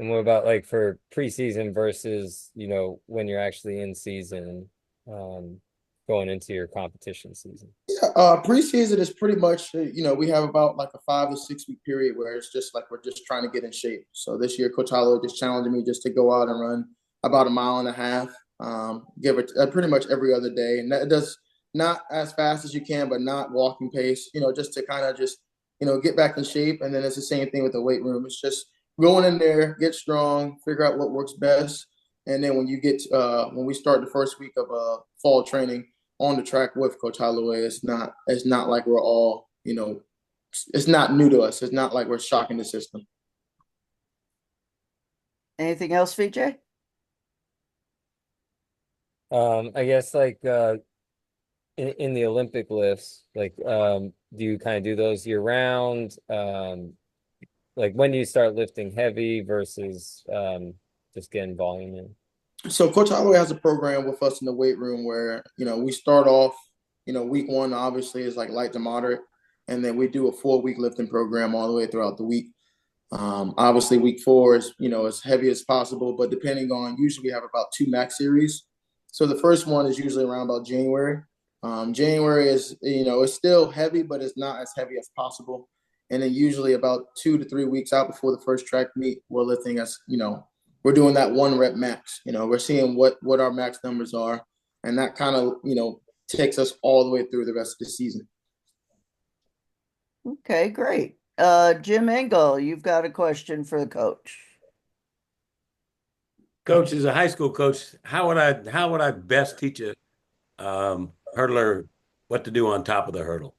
And what about like for preseason versus, when you're actually in season, um, going into your competition season? Yeah, preseason is pretty much, we have about like a 5 to 6 week period where it's just like we're just trying to get in shape. So this year, Coach Holloway just challenging me just to go out and run about a mile and a half, give it pretty much every other day, and that does not as fast as you can, but not walking pace. Just to kind of just get back in shape. And then it's the same thing with the weight room. It's just going in there, get strong, figure out what works best, and then when we start the first week of fall training on the track with Coach Holloway, it's not like we're all, it's not new to us. It's not like we're shocking the system. Anything else, VJ? I guess like in the Olympic lifts, like do you kind of do those year round? Like when do you start lifting heavy versus just getting volume in? So Coach Holloway has a program with us in the weight room where, we start off week one obviously is like light to moderate, and then we do a 4 week lifting program all the way throughout the week. Obviously, week four is as heavy as possible, but depending on usually we have about 2 max series. So the first one is usually around about January. January is it's still heavy, but it's not as heavy as possible. And then usually about 2 to 3 weeks out before the first track meet, we're lifting we're doing that 1 rep max. We're seeing what our max numbers are, and that kind of takes us all the way through the rest of the season. Okay, great. Jim Engel, you've got a question for the coach. Coach, as a high school coach, how would I best teach a hurdler what to do on top of the hurdle?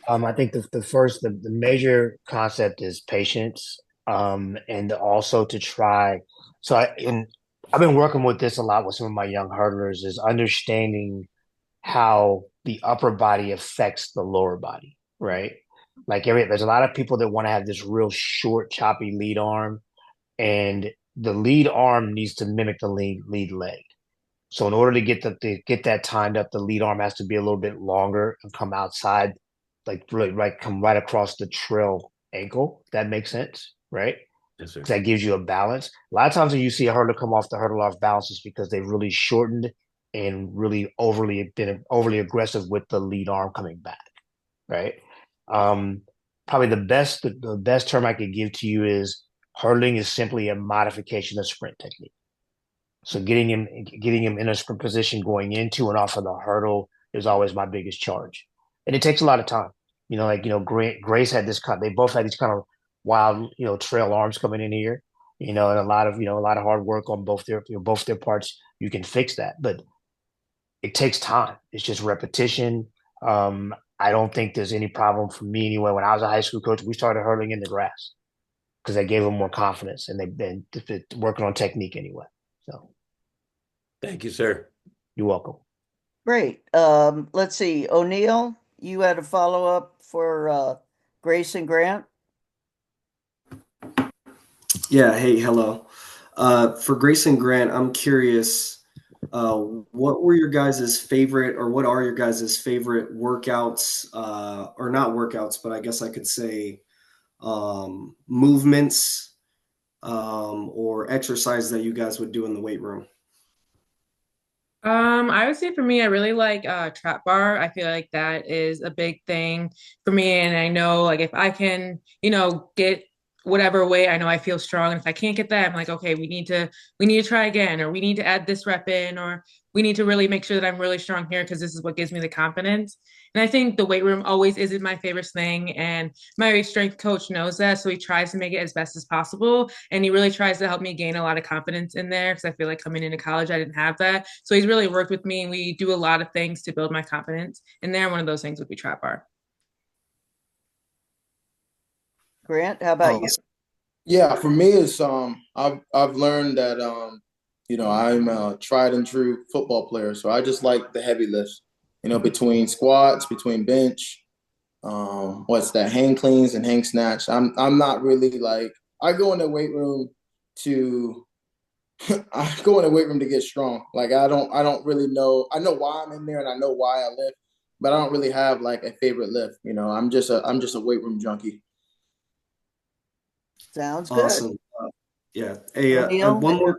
I think the major concept is patience, and also to try. I've been working with this a lot with some of my young hurdlers is understanding how the upper body affects the lower body, right? There's a lot of people that want to have this real short, choppy lead arm, and the lead arm needs to mimic the lead leg. So in order to get that timed up, the lead arm has to be a little bit longer and come outside, like really right, come right across the trail ankle. If that makes sense, right? Yes, sir. Because that gives you a balance. A lot of times when you see a hurdler come off the hurdle off balance, it's because they've really shortened and really been overly aggressive with the lead arm coming back, right? Probably the best term I could give to you is hurdling is simply a modification of sprint technique. So getting him in a sprint position going into and off of the hurdle is always my biggest charge, and it takes a lot of time. Grace had they both had these kind of wild trail arms coming in here, and a lot of hard work on both their parts. You can fix that, but it takes time. It's just repetition. I don't think there's any problem for me anyway. When I was a high school coach, we started hurdling in the grass because that gave them more confidence, and they've been working on technique anyway. So, thank you, sir. You're welcome. Great. Let's see. O'Neill, you had a follow-up for Grace and Grant? Yeah. Hey, hello. For Grace and Grant, I'm curious, what were your guys' favorite, or what are your guys' favorite workouts, or not workouts, but I guess I could say movements or exercise that you guys would do in the weight room? I would say for me, I really like trap bar. I feel like that is a big thing for me. And I know like if I can, get whatever weight, I know I feel strong. And if I can't get that, I'm like, okay, we need to try again, or we need to add this rep in, or we need to really make sure that I'm really strong here because this is what gives me the confidence. And I think the weight room always isn't my favorite thing. And my strength coach knows that. So he tries to make it as best as possible. And he really tries to help me gain a lot of confidence in there because I feel like coming into college, I didn't have that. So he's really worked with me, and we do a lot of things to build my confidence. And there, one of those things would be trap bar. Grant, how about you? Yeah, for me, it's I've learned that I'm a tried and true football player, so I just like the heavy lifts. Between squats, between bench, what's that, hang cleans and hang snatch. I'm not really like I go in the weight room to I go in the weight room to get strong. Like I don't really know. I know why I'm in there and I know why I lift, but I don't really have like a favorite lift. I'm just a weight room junkie. Sounds good. Awesome. Yeah. Hey, O'Neill? one more.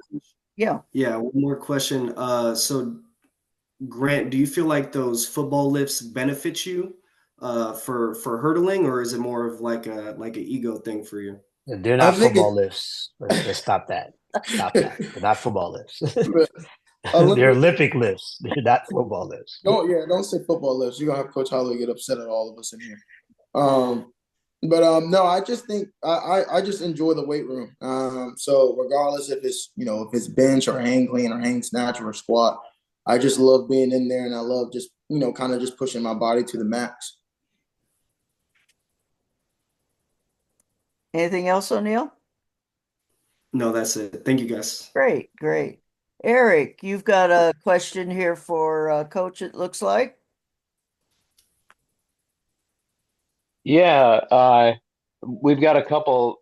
Yeah. Yeah, one more question. So Grant, do you feel like those football lifts benefit you for hurdling, or is it more of like a ego thing for you? They're I not think football lifts. Let's stop that. Stop that. They're not football lifts. They're Olympic. Olympic lifts. They're not football lifts. Don't say football lifts. You're gonna have Coach Holloway get upset at all of us in here. But no, I just think I just enjoy the weight room. So regardless if it's bench or hang clean or hang snatch or squat, I just love being in there, and I love just kind of just pushing my body to the max. Anything else, O'Neill? No, that's it. Thank you, guys. Great, great. Eric, you've got a question here for Coach, it looks like. Yeah, we've got a couple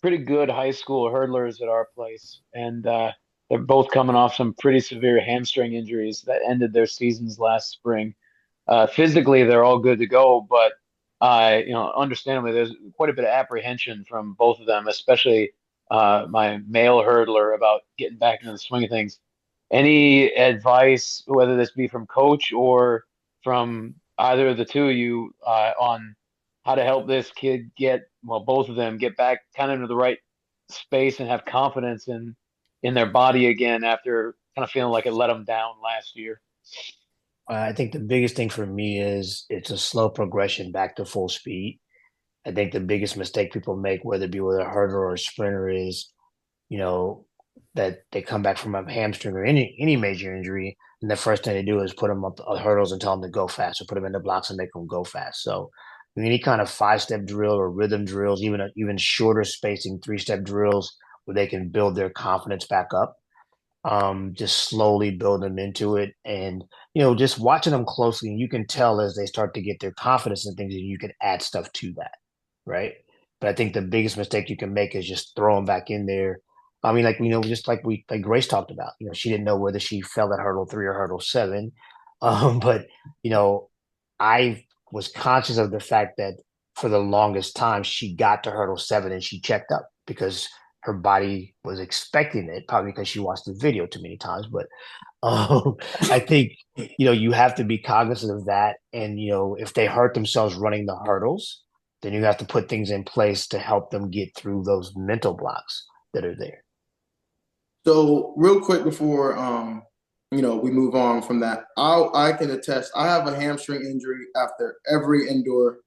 pretty good high school hurdlers at our place, and they're both coming off some pretty severe hamstring injuries that ended their seasons last spring. Physically, they're all good to go, but understandably, there's quite a bit of apprehension from both of them, especially my male hurdler about getting back into the swing of things. Any advice, whether this be from coach or from either of the two of you, on how to help this kid both of them get back kind of into the right space and have confidence in their body again after kind of feeling like it let them down last year? I think the biggest thing for me is it's a slow progression back to full speed. I think the biggest mistake people make, whether it be with a hurdler or a sprinter, is you know that they come back from a hamstring or any major injury, and the first thing they do is put them up hurdles and tell them to go fast, or put them in the blocks and make them go fast. So any kind of 5-step drill or rhythm drills, even shorter spacing 3-step drills where they can build their confidence back up, just slowly build them into it. And, just watching them closely, and you can tell as they start to get their confidence in things, and you can add stuff to that. Right. But I think the biggest mistake you can make is just throw them back in there. I mean, just like Grace talked about, she didn't know whether she fell at hurdle 3 or hurdle 7. But, I was conscious of the fact that for the longest time, she got to hurdle 7 and she checked up because her body was expecting it, probably because she watched the video too many times. But I think, you have to be cognizant of that. And, if they hurt themselves running the hurdles, then you have to put things in place to help them get through those mental blocks that are there. So real quick before we move on from that, I can attest I have a hamstring injury after every indoor,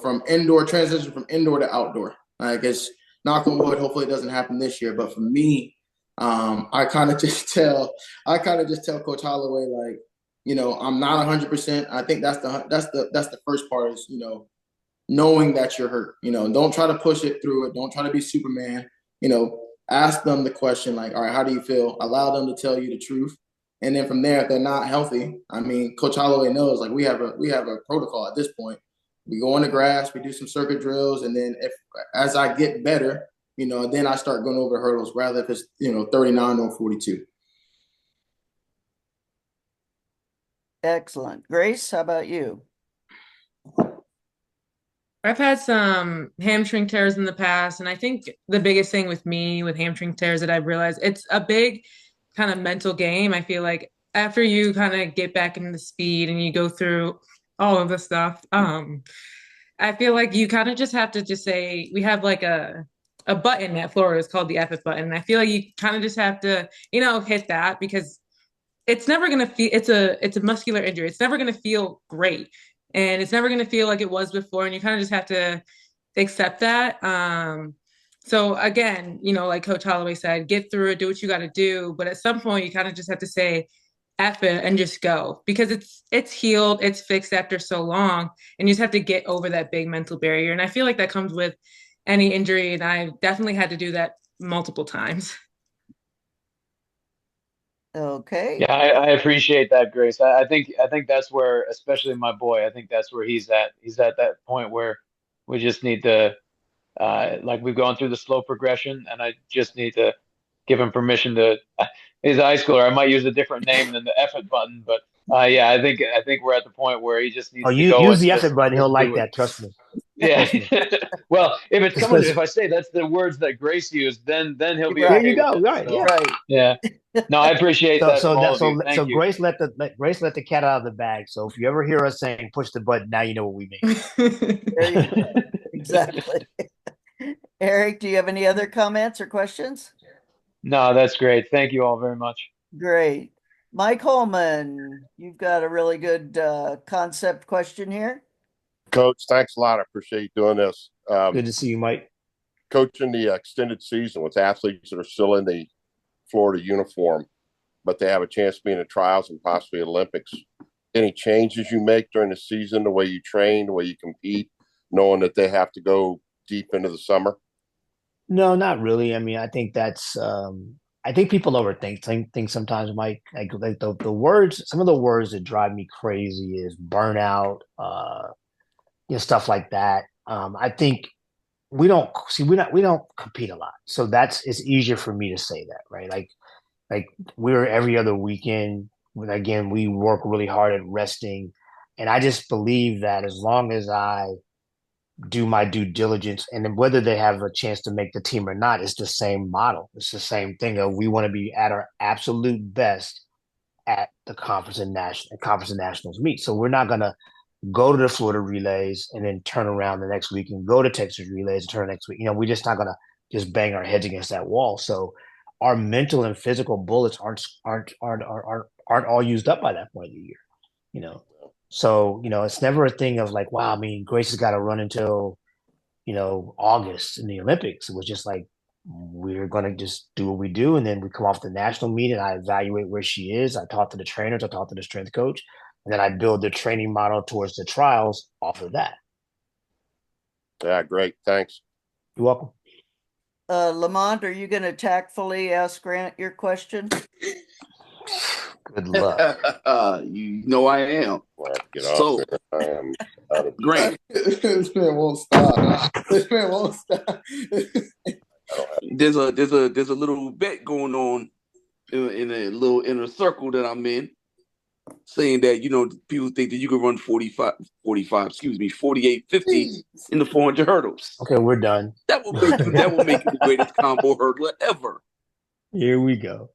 from indoor transition from indoor to outdoor. I guess knock on wood, hopefully it doesn't happen this year. But for me, I kind of just tell Coach Holloway, like, I'm not 100%. I think that's the first part is, knowing that you're hurt. Don't try to push it through it. Don't try to be Superman. Ask them the question, like, all right, how do you feel? Allow them to tell you the truth. And then from there, if they're not healthy, I mean, Coach Holloway knows, like, we have a protocol at this point. We go on the grass, we do some circuit drills, and then as I get better, then I start going over hurdles, rather if it's 39 or 42. Excellent. Grace, how about you? I've had some hamstring tears in the past, and I think the biggest thing with me with hamstring tears that I've realized it's a big kind of mental game. I feel like after you kind of get back into the speed and you go through all of the stuff, I feel like you kind of just have to just say we have like a button at Florida. It's called the F button. And I feel like you kind of just have to, hit that because it's never gonna feel it's a muscular injury. It's never gonna feel great. And it's never gonna feel like it was before. And you kind of just have to accept that. So again, like Coach Holloway said, get through it, do what you gotta do. But at some point you kind of just have to say, F it and just go because it's healed, it's fixed after so long, and you just have to get over that big mental barrier. And I feel like that comes with any injury, and I've definitely had to do that multiple times. Okay. Yeah, I appreciate that, Grace. I think that's where, especially my boy, I think that's where he's at. He's at that point where we just need to, like we've gone through the slow progression, and I just need to give him permission to. He's a high schooler. I might use a different name than the F it button, but yeah, I think we're at the point where he just Oh, needs to you go use and the effort button. He'll just like do it. that. Trust me. Yeah. Trust me. Well, Because if I say that's the words that Grace used, then he'll be there okay you go. with it. Right. So, Yeah. Right. yeah. No, I appreciate that from all of you. So Thank you. Grace let the cat out of the bag. So if you ever hear us saying push the button, now you know what we mean. There you go. Exactly. Eric, do you have any other comments or questions? No, that's great. Thank you all very much. Great. Mike Holman, you've got a really good concept question here. Coach, thanks a lot. I appreciate you doing this. Good to see you, Mike. Coaching the extended season with athletes that are still in the Florida uniform, but they have a chance to be in the trials and possibly Olympics. Any changes you make during the season, the way you train, the way you compete, knowing that they have to go deep into the summer? No, not really. I mean, I think that's I think people overthink things sometimes, Mike. Like the words, some of the words that drive me crazy is burnout, stuff like that. I think we don't compete a lot, so it's easier for me to say that, right? Like we're every other weekend. Again, we work really hard at resting. And I just believe that as long as I do my due diligence, and then whether they have a chance to make the team or not, it's the same model. It's the same thing of we want to be at our absolute best at the conference and nationals meet. So we're not gonna go to the Florida relays and then turn around the next week and go to Texas relays and turn next week. We're just not gonna just bang our heads against that wall. So our mental and physical bullets aren't all used up by that point of the year. You know, so it's never a thing of like, wow, I mean, Grace has got to run until August in the Olympics. It was just like we're gonna just do what we do, and then we come off the national meet, and I evaluate where she is. I talk to the trainers, I talk to the strength coach, and then I build the training model towards the trials off of that. Yeah, great. Thanks. You're welcome. Lamont, are you going to tactfully ask Grant your question? Good luck. You know I am. Well, get So, off there. I am out of Grant, This man won't stop. This man won't stop. there's a little bet going on in a little inner circle that I'm in, saying that people think that you can run 48, 50 in the 400 hurdles. Okay, we're done. That will make you the greatest combo hurdler ever. Here we go.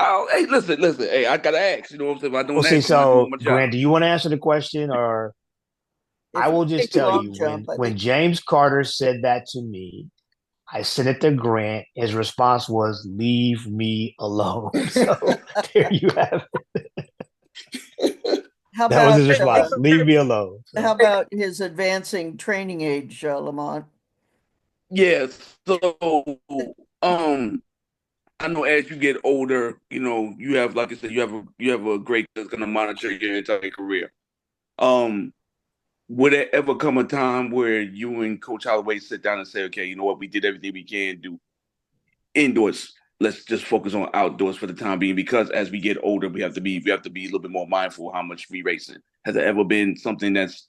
Oh, hey, listen. Hey, I gotta ask. You know what I'm saying? If I don't Well, see, ask, I'm not so doing my job. Grant, do you want to answer the question, or I will just tell you when James Carter said that to me, I sent it to Grant. His response was, "Leave me alone." So there you have it. That was his response. Leave me alone. So. How about his advancing training age, Lamont? Yes. So, I know as you get older, you have, like I said, you have a great that's gonna monitor your entire career. Would there ever come a time where you and Coach Holloway sit down and say, okay, you know what, we did everything we can do indoors. Let's just focus on outdoors for the time being, because as we get older, we have to be a little bit more mindful of how much we racing. Has there ever been something that's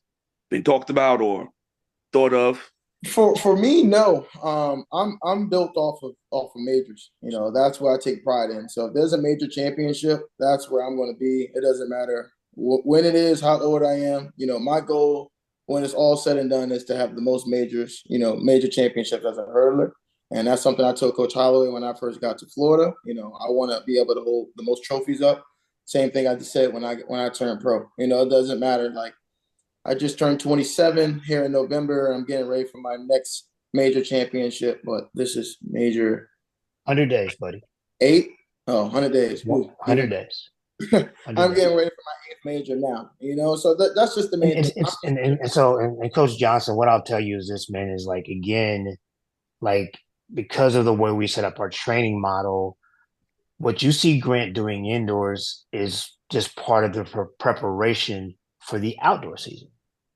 been talked about or thought of? For me, no. I'm built off of majors. That's what I take pride in. So if there's a major championship, that's where I'm going to be. It doesn't matter when it is, how old I am. My goal when it's all said and done is to have the most majors, major championships as a hurdler. And that's something I told Coach Holloway when I first got to Florida. I want to be able to hold the most trophies up. Same thing I just said when I turned pro. It doesn't matter. Like, I just turned 27 here in November. I'm getting ready for my next major championship, but this is major. 100 days, buddy. 100 days. 100 days. I'm getting ready for my 8th major now, so that's just the main thing. And Coach Johnson, what I'll tell you is this, man, is like, again, like, because of the way we set up our training model, what you see Grant doing indoors is just part of the preparation for the outdoor season.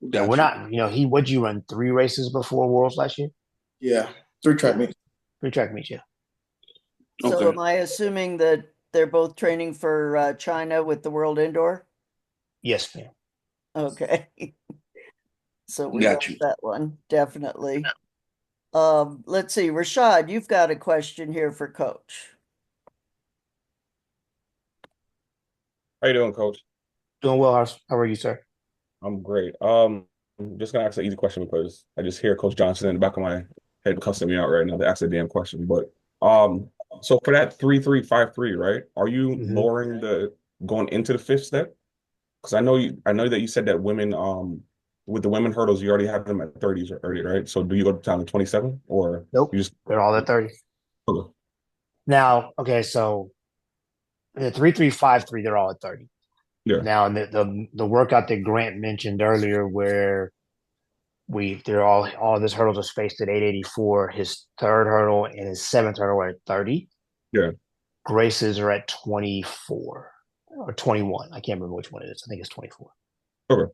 Gotcha. We're not, what'd you run 3 races before Worlds last year? Yeah, 3 track meets. 3 track meets, yeah. So okay. Am I assuming that they're both training for China with the World Indoor? Yes, ma'am. Okay. So we got that one, definitely. Let's see, Rashad, you've got a question here for Coach. How you doing, Coach? Doing well. How are you, sir? I'm great. I'm just gonna ask an easy question because I just hear Coach Johnson in the back of my head cussing me out right now to ask a damn question. But so for that 3-3-5-3, right? Are you lowering going into the 5th step? Because I know that you said that women with the women hurdles you already have them at 30s already, right? So do you go down to 27 or nope? They're all at 30. Okay. Now, okay, so the 3-3-5-3, they're all at 30. Yeah. Now, the workout that Grant mentioned earlier, where all of his hurdles are spaced at 884. His 3rd hurdle and his 7th hurdle are at 30. Yeah. Grace's are at 24 or 21. I can't remember which one it is. I think it's 24. Okay.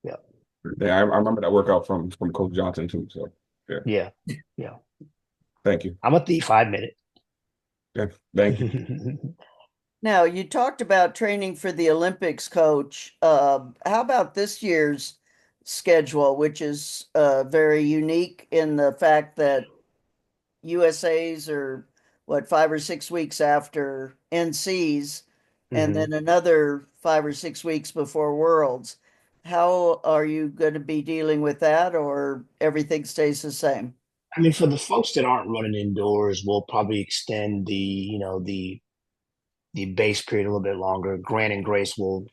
Yeah. Yeah, I remember that workout from Coach Johnson too. So yeah. Thank you. I'm at the 5 minute. Yeah. Thank you. Now, you talked about training for the Olympics, Coach. How about this year's schedule, which is very unique in the fact that USA's are 5 or 6 weeks after NC's, and then another 5 or 6 weeks before Worlds. How are you going to be dealing with that, or everything stays the same? I mean, for the folks that aren't running indoors, we'll probably extend the base period a little bit longer. Grant and Grace will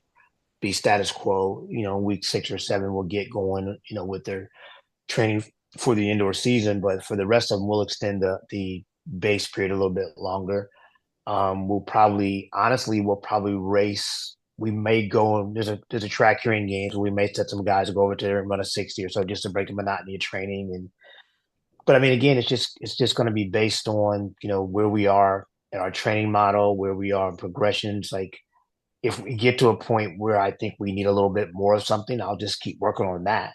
be status quo. Week 6 or 7 will get going. With their training for the indoor season, but for the rest of them, we'll extend the base period a little bit longer. We'll probably race. We may go. There's a track here in games. We may set some guys to go over there and run a 60 or so just to break the monotony of training. But I mean, again, it's just going to be based on where we are in our training model, where we are in progressions. Like if we get to a point where I think we need a little bit more of something, I'll just keep working on that.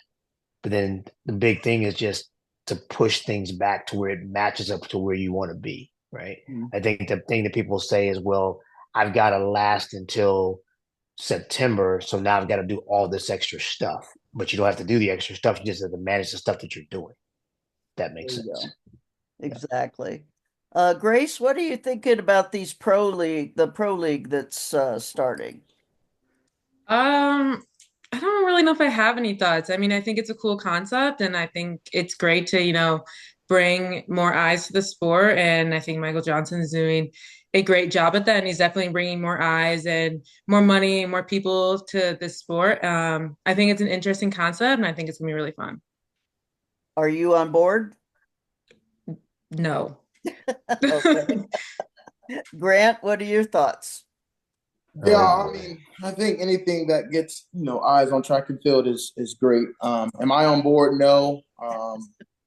But then the big thing is just to push things back to where it matches up to where you want to be, right? I think the thing that people say is, well, I've got to last until September, so now I've got to do all this extra stuff. But you don't have to do the extra stuff. You just have to manage the stuff that you're doing. That makes There you sense. go. Exactly. Grace, what are you thinking about the pro league that's starting? I don't really know if I have any thoughts. I mean, I think it's a cool concept, and I think it's great to, bring more eyes to the sport. And I think Michael Johnson is doing a great job at that, and he's definitely bringing more eyes and more money and more people to this sport. I think it's an interesting concept, and I think it's gonna be really fun. Are you on board? No. Okay. Grant, what are your thoughts? Yeah, Oh, I mean, I think anything that gets eyes on track and field is great. Am I on board? No.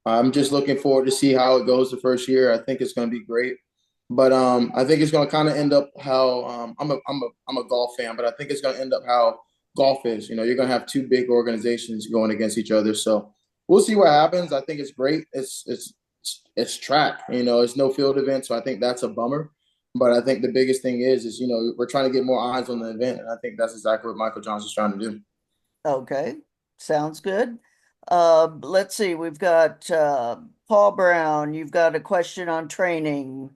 I'm just looking forward to see how it goes the first year. I think it's going to be great, but I think it's going to kind of end up how I'm a golf fan, but I think it's going to end up how golf is. You're going to have two big organizations going against each other, so we'll see what happens. I think it's great. It's track. It's no field event, so I think that's a bummer. But I think the biggest thing is we're trying to get more eyes on the event, and I think that's exactly what Michael Johnson's trying to do. Okay, sounds good. Let's see, we've got Paul Brown. You've got a question on training.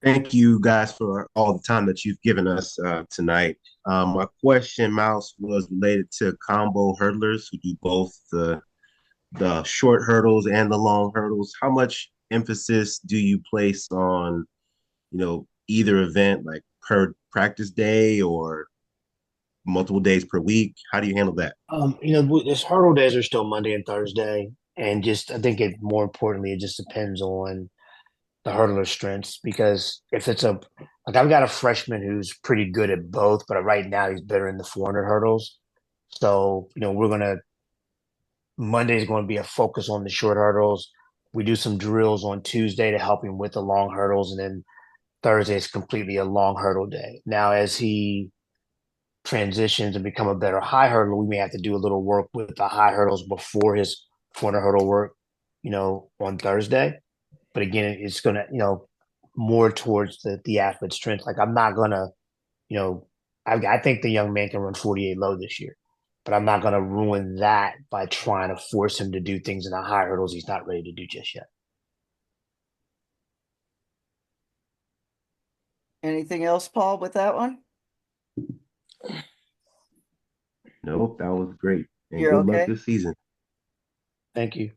Thank you guys for all the time that you've given us tonight. My question, Mouse, was related to combo hurdlers who do both the short hurdles and the long hurdles. How much emphasis do you place on, either event, like per practice day or multiple days per week? How do you handle that? This hurdle days are still Monday and Thursday, and just I think more importantly, it just depends on the hurdler strengths because if it's like I've got a freshman who's pretty good at both, but right now he's better in the 400 hurdles. So, Monday is going to be a focus on the short hurdles. We do some drills on Tuesday to help him with the long hurdles, and then Thursday is completely a long hurdle day. Now, as he transitions and become a better high hurdler, we may have to do a little work with the high hurdles before his 400 hurdle work, on Thursday. But again, it's going to, more towards the athlete's strength. Like I'm not going to, you know, I think the young man can run 48 low this year, but I'm not going to ruin that by trying to force him to do things in the high hurdles he's not ready to do just yet. Anything else, Paul, with that one? Nope, that was great. And You're good luck okay? this season. Thank you.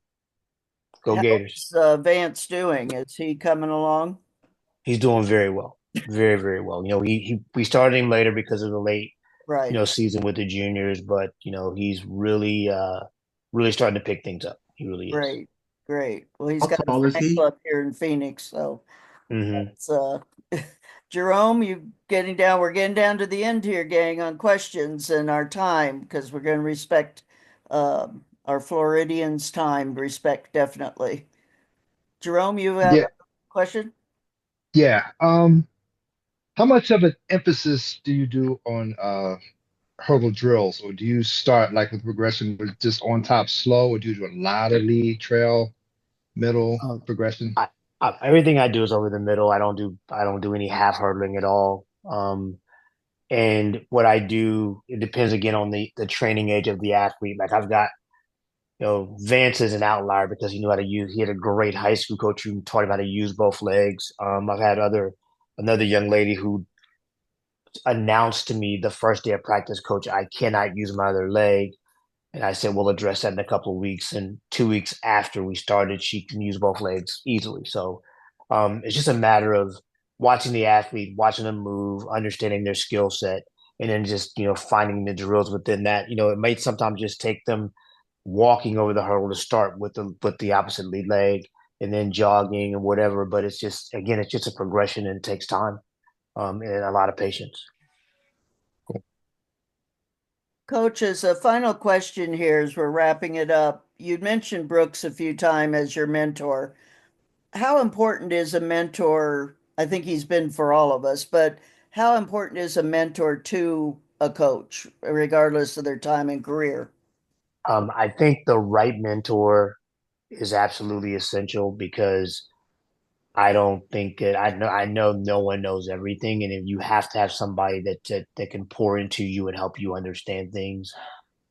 Go How's Gators. Vance doing? Is he coming along? He's doing very well. Very, very well. We started him later because of the late, Right. season with the juniors, but he's really really starting to pick things up. He really is. Great. Great. Well, he's How got a tall is fan he? club here in Phoenix, so Mm-hmm. it's Jerome, we're getting down to the end here, gang, on questions and our time because we're going to respect our Floridians' time, respect definitely. Jerome, you have Yeah, a question? yeah. How much of an emphasis do you do on hurdle drills, or do you start like with progression with just on top slow, or do you do a lot of lead, trail, middle Um, progression? everything I do is over the middle. I don't do any half hurdling at all. And what I do, it depends again on the training age of the athlete. Like I've got, Vance is an outlier because he knew how to use. He had a great high school coach who taught him how to use both legs. I've had another young lady who announced to me the first day of practice, coach, I cannot use my other leg. And I said, we'll address that in a couple of weeks. And 2 weeks after we started, she can use both legs easily. So it's just a matter of watching the athlete, watching them move, understanding their skill set, and then just, finding the drills within that. It might sometimes just take them walking over the hurdle to start with the opposite lead leg and then jogging and whatever. But it's just, again, it's just a progression and it takes time and a lot of patience. Coach, as a final question here as we're wrapping it up, you'd mentioned Brooks a few times as your mentor. How important is a mentor? I think he's been for all of us, but how important is a mentor to a coach, regardless of their time and career? I think the right mentor is absolutely essential because I don't think that I know no one knows everything, and if you have to have somebody that can pour into you and help you understand things.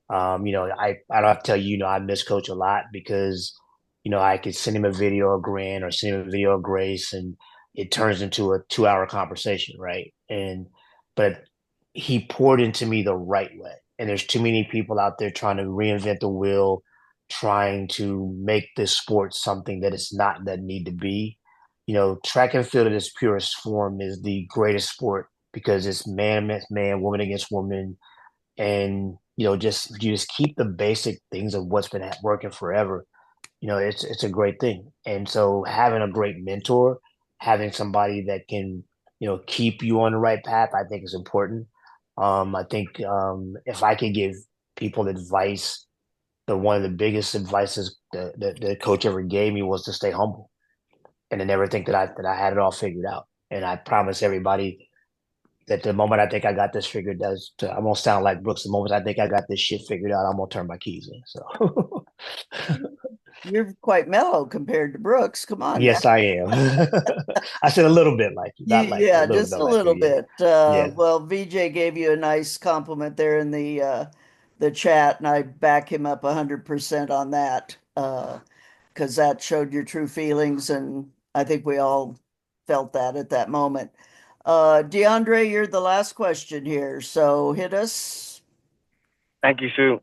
I don't have to tell you, I miss Coach a lot because, I could send him a video of Grant or send him a video of Grace, and it turns into a 2 hour conversation, right? But he poured into me the right way. And there's too many people out there trying to reinvent the wheel, trying to make this sport something that it's not that need to be. Track and field in its purest form is the greatest sport because it's man against man, woman against woman, and you just keep the basic things of what's been working forever. It's a great thing. And so having a great mentor, having somebody that can keep you on the right path, I think is important. I think if I could give people advice, one of the biggest advices that the coach ever gave me was to stay humble and to never think that I had it all figured out. And I promise everybody that the moment I think I got this figured out, I'm gonna sound like Brooks. The moment I think I got this shit figured out, I'm gonna turn my keys in. So You're quite mellow compared to Brooks. Come on now. yes, I am. I said a little bit like you, not like you, a Yeah, little just bit a like little you. Yeah, bit. yeah. Well, VJ gave you a nice compliment there in the chat, and I back him up 100% on that. Because that showed your true feelings, and I think we all felt that at that moment. DeAndre, you're the last question here, so hit us. Thank you, Sue.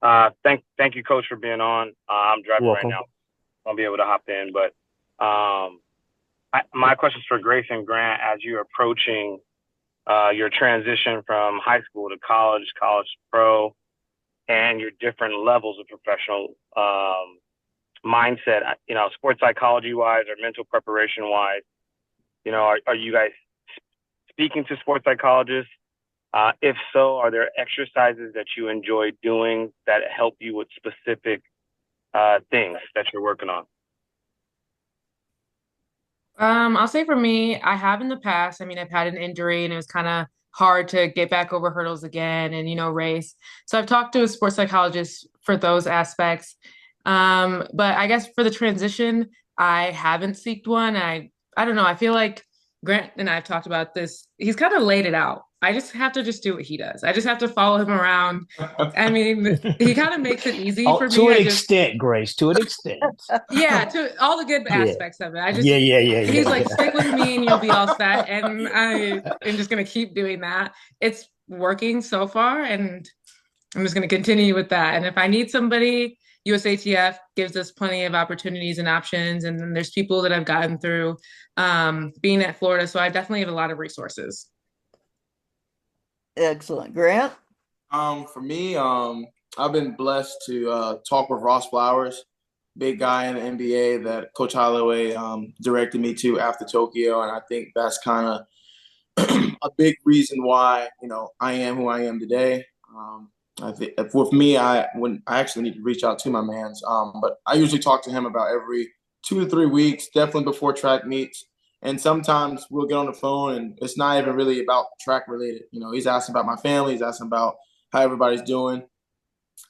Thank you, Coach, for being on. I'm You're driving right welcome. now. I'll be able to hop in, but my question is for Grace and Grant as you're approaching your transition from high school to college, college pro, and your different levels of professional mindset. Sports psychology wise or mental preparation wise. Are you guys speaking to sports psychologists? If so, are there exercises that you enjoy doing that help you with specific things that you're working on? I'll say for me, I have in the past. I mean, I've had an injury and it was kind of hard to get back over hurdles again and, race. So I've talked to a sports psychologist for those aspects. But I guess for the transition, I haven't seeked one. I don't know. I feel like Grant and I have talked about this. He's kind of laid it out. I just have to just do what he does. I just have to follow him around. I mean, he kind of makes it easy for To me. an extent, Grace, to an extent. Yeah, to all the good Yeah. aspects of it. He's like, Yeah. stick with me and you'll be all set. And I am just gonna keep doing that. It's working so far, and I'm just gonna continue with that. And if I need somebody, USATF gives us plenty of opportunities and options. And then there's people that I've gotten through being at Florida. So I definitely have a lot of resources. Excellent. Grant? For me, I've been blessed to talk with Ross Flowers, big guy in the NBA that Coach Holloway directed me to after Tokyo, and I think that's kind of a big reason why I am who I am today. I think with me, I actually need to reach out to my man's, but I usually talk to him about every 2 to 3 weeks, definitely before track meets. And sometimes we'll get on the phone and it's not even really about track related. He's asking about my family. He's asking about how everybody's doing.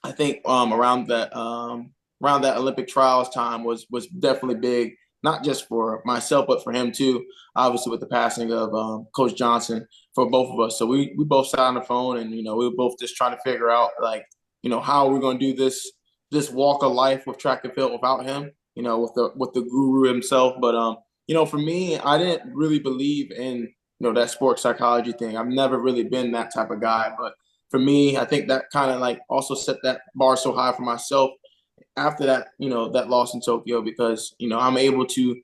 I think around that Olympic trials time was definitely big, not just for myself, but for him too, obviously with the passing of Coach Johnson for both of us. So we both sat on the phone and, we were both just trying to figure out how are we going to do this walk of life with track and field without him, with the guru himself. But, for me, I didn't really believe in that sports psychology thing. I've never really been that type of guy, but for me, I think that kind of like also set that bar so high for myself after that, that loss in Tokyo, because, I'm able to,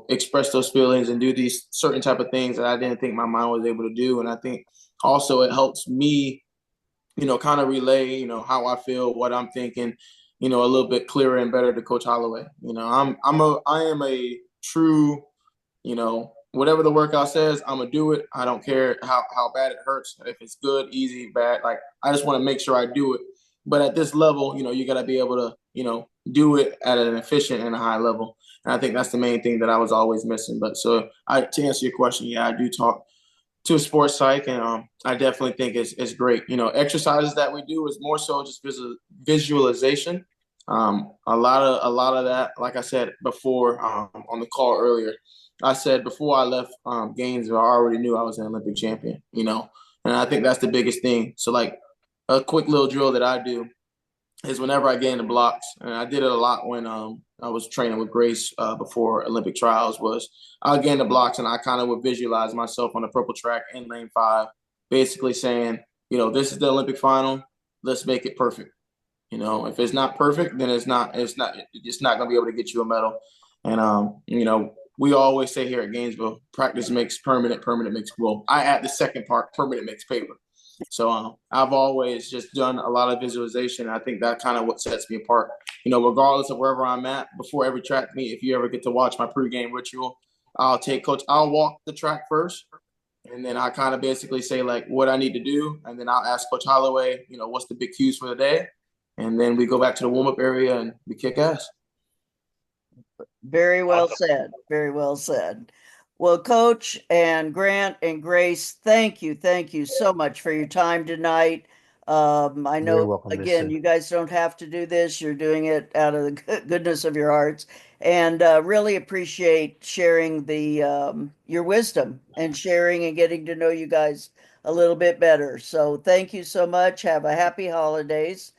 express those feelings and do these certain type of things that I didn't think my mind was able to do. And I think also it helps me, kind of relay, how I feel, what I'm thinking, a little bit clearer and better to Coach Holloway. I am a true, whatever the workout says, I'm gonna do it. I don't care how bad it hurts. If it's good, easy, bad, like I just want to make sure I do it. But at this level, you got to be able to, do it at an efficient and a high level. And I think that's the main thing that I was always missing. But to answer your question, yeah, I do talk to a sports psych, and I definitely think it's great. Exercises that we do is more so just visualization. A lot of that, like I said before on the call earlier, I said before I left Gainesville, I already knew I was an Olympic champion. And I think that's the biggest thing. So like a quick little drill that I do is whenever I get in the blocks, and I did it a lot when I was training with Grace before Olympic trials, was I'll get in the blocks and I kind of would visualize myself on the purple track in lane 5, basically saying, this is the Olympic final. Let's make it perfect. If it's not perfect, then it's not going to be able to get you a medal. And, we always say here at Gainesville, practice makes permanent, permanent makes, well, I add the second part, permanent makes paper. So I've always just done a lot of visualization. I think that kind of what sets me apart. Regardless of wherever I'm at, before every track meet, if you ever get to watch my pregame ritual, I'll walk the track first, and then I kind of basically say like what I need to do, and then I'll ask Coach Holloway, what's the big cues for the day, and then we go back to the warm up area and we kick ass. Very well said. Very well said. Well, Coach and Grant and Grace, thank you so much for your time tonight. I Very know, welcome, again, Mister. you guys don't have to do this. You're doing it out of the goodness of your hearts, and really appreciate sharing your wisdom and sharing and getting to know you guys a little bit better. So thank you so much. Have a happy holidays.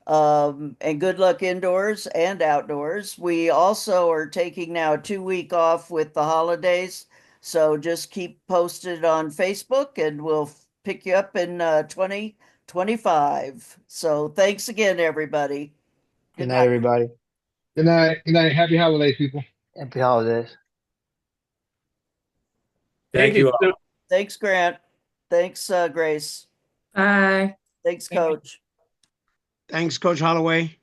And good luck indoors and outdoors. We also are taking now a 2 week off with the holidays. So just keep posted on Facebook and we'll pick you up in 2025. So thanks again, everybody. Good Good night, night. everybody. Good night. Good night. Happy holidays, people. Happy holidays. Thank you all. Thanks, Grant. Thanks, Grace. Bye. Thanks, Coach. Thanks, Coach Holloway.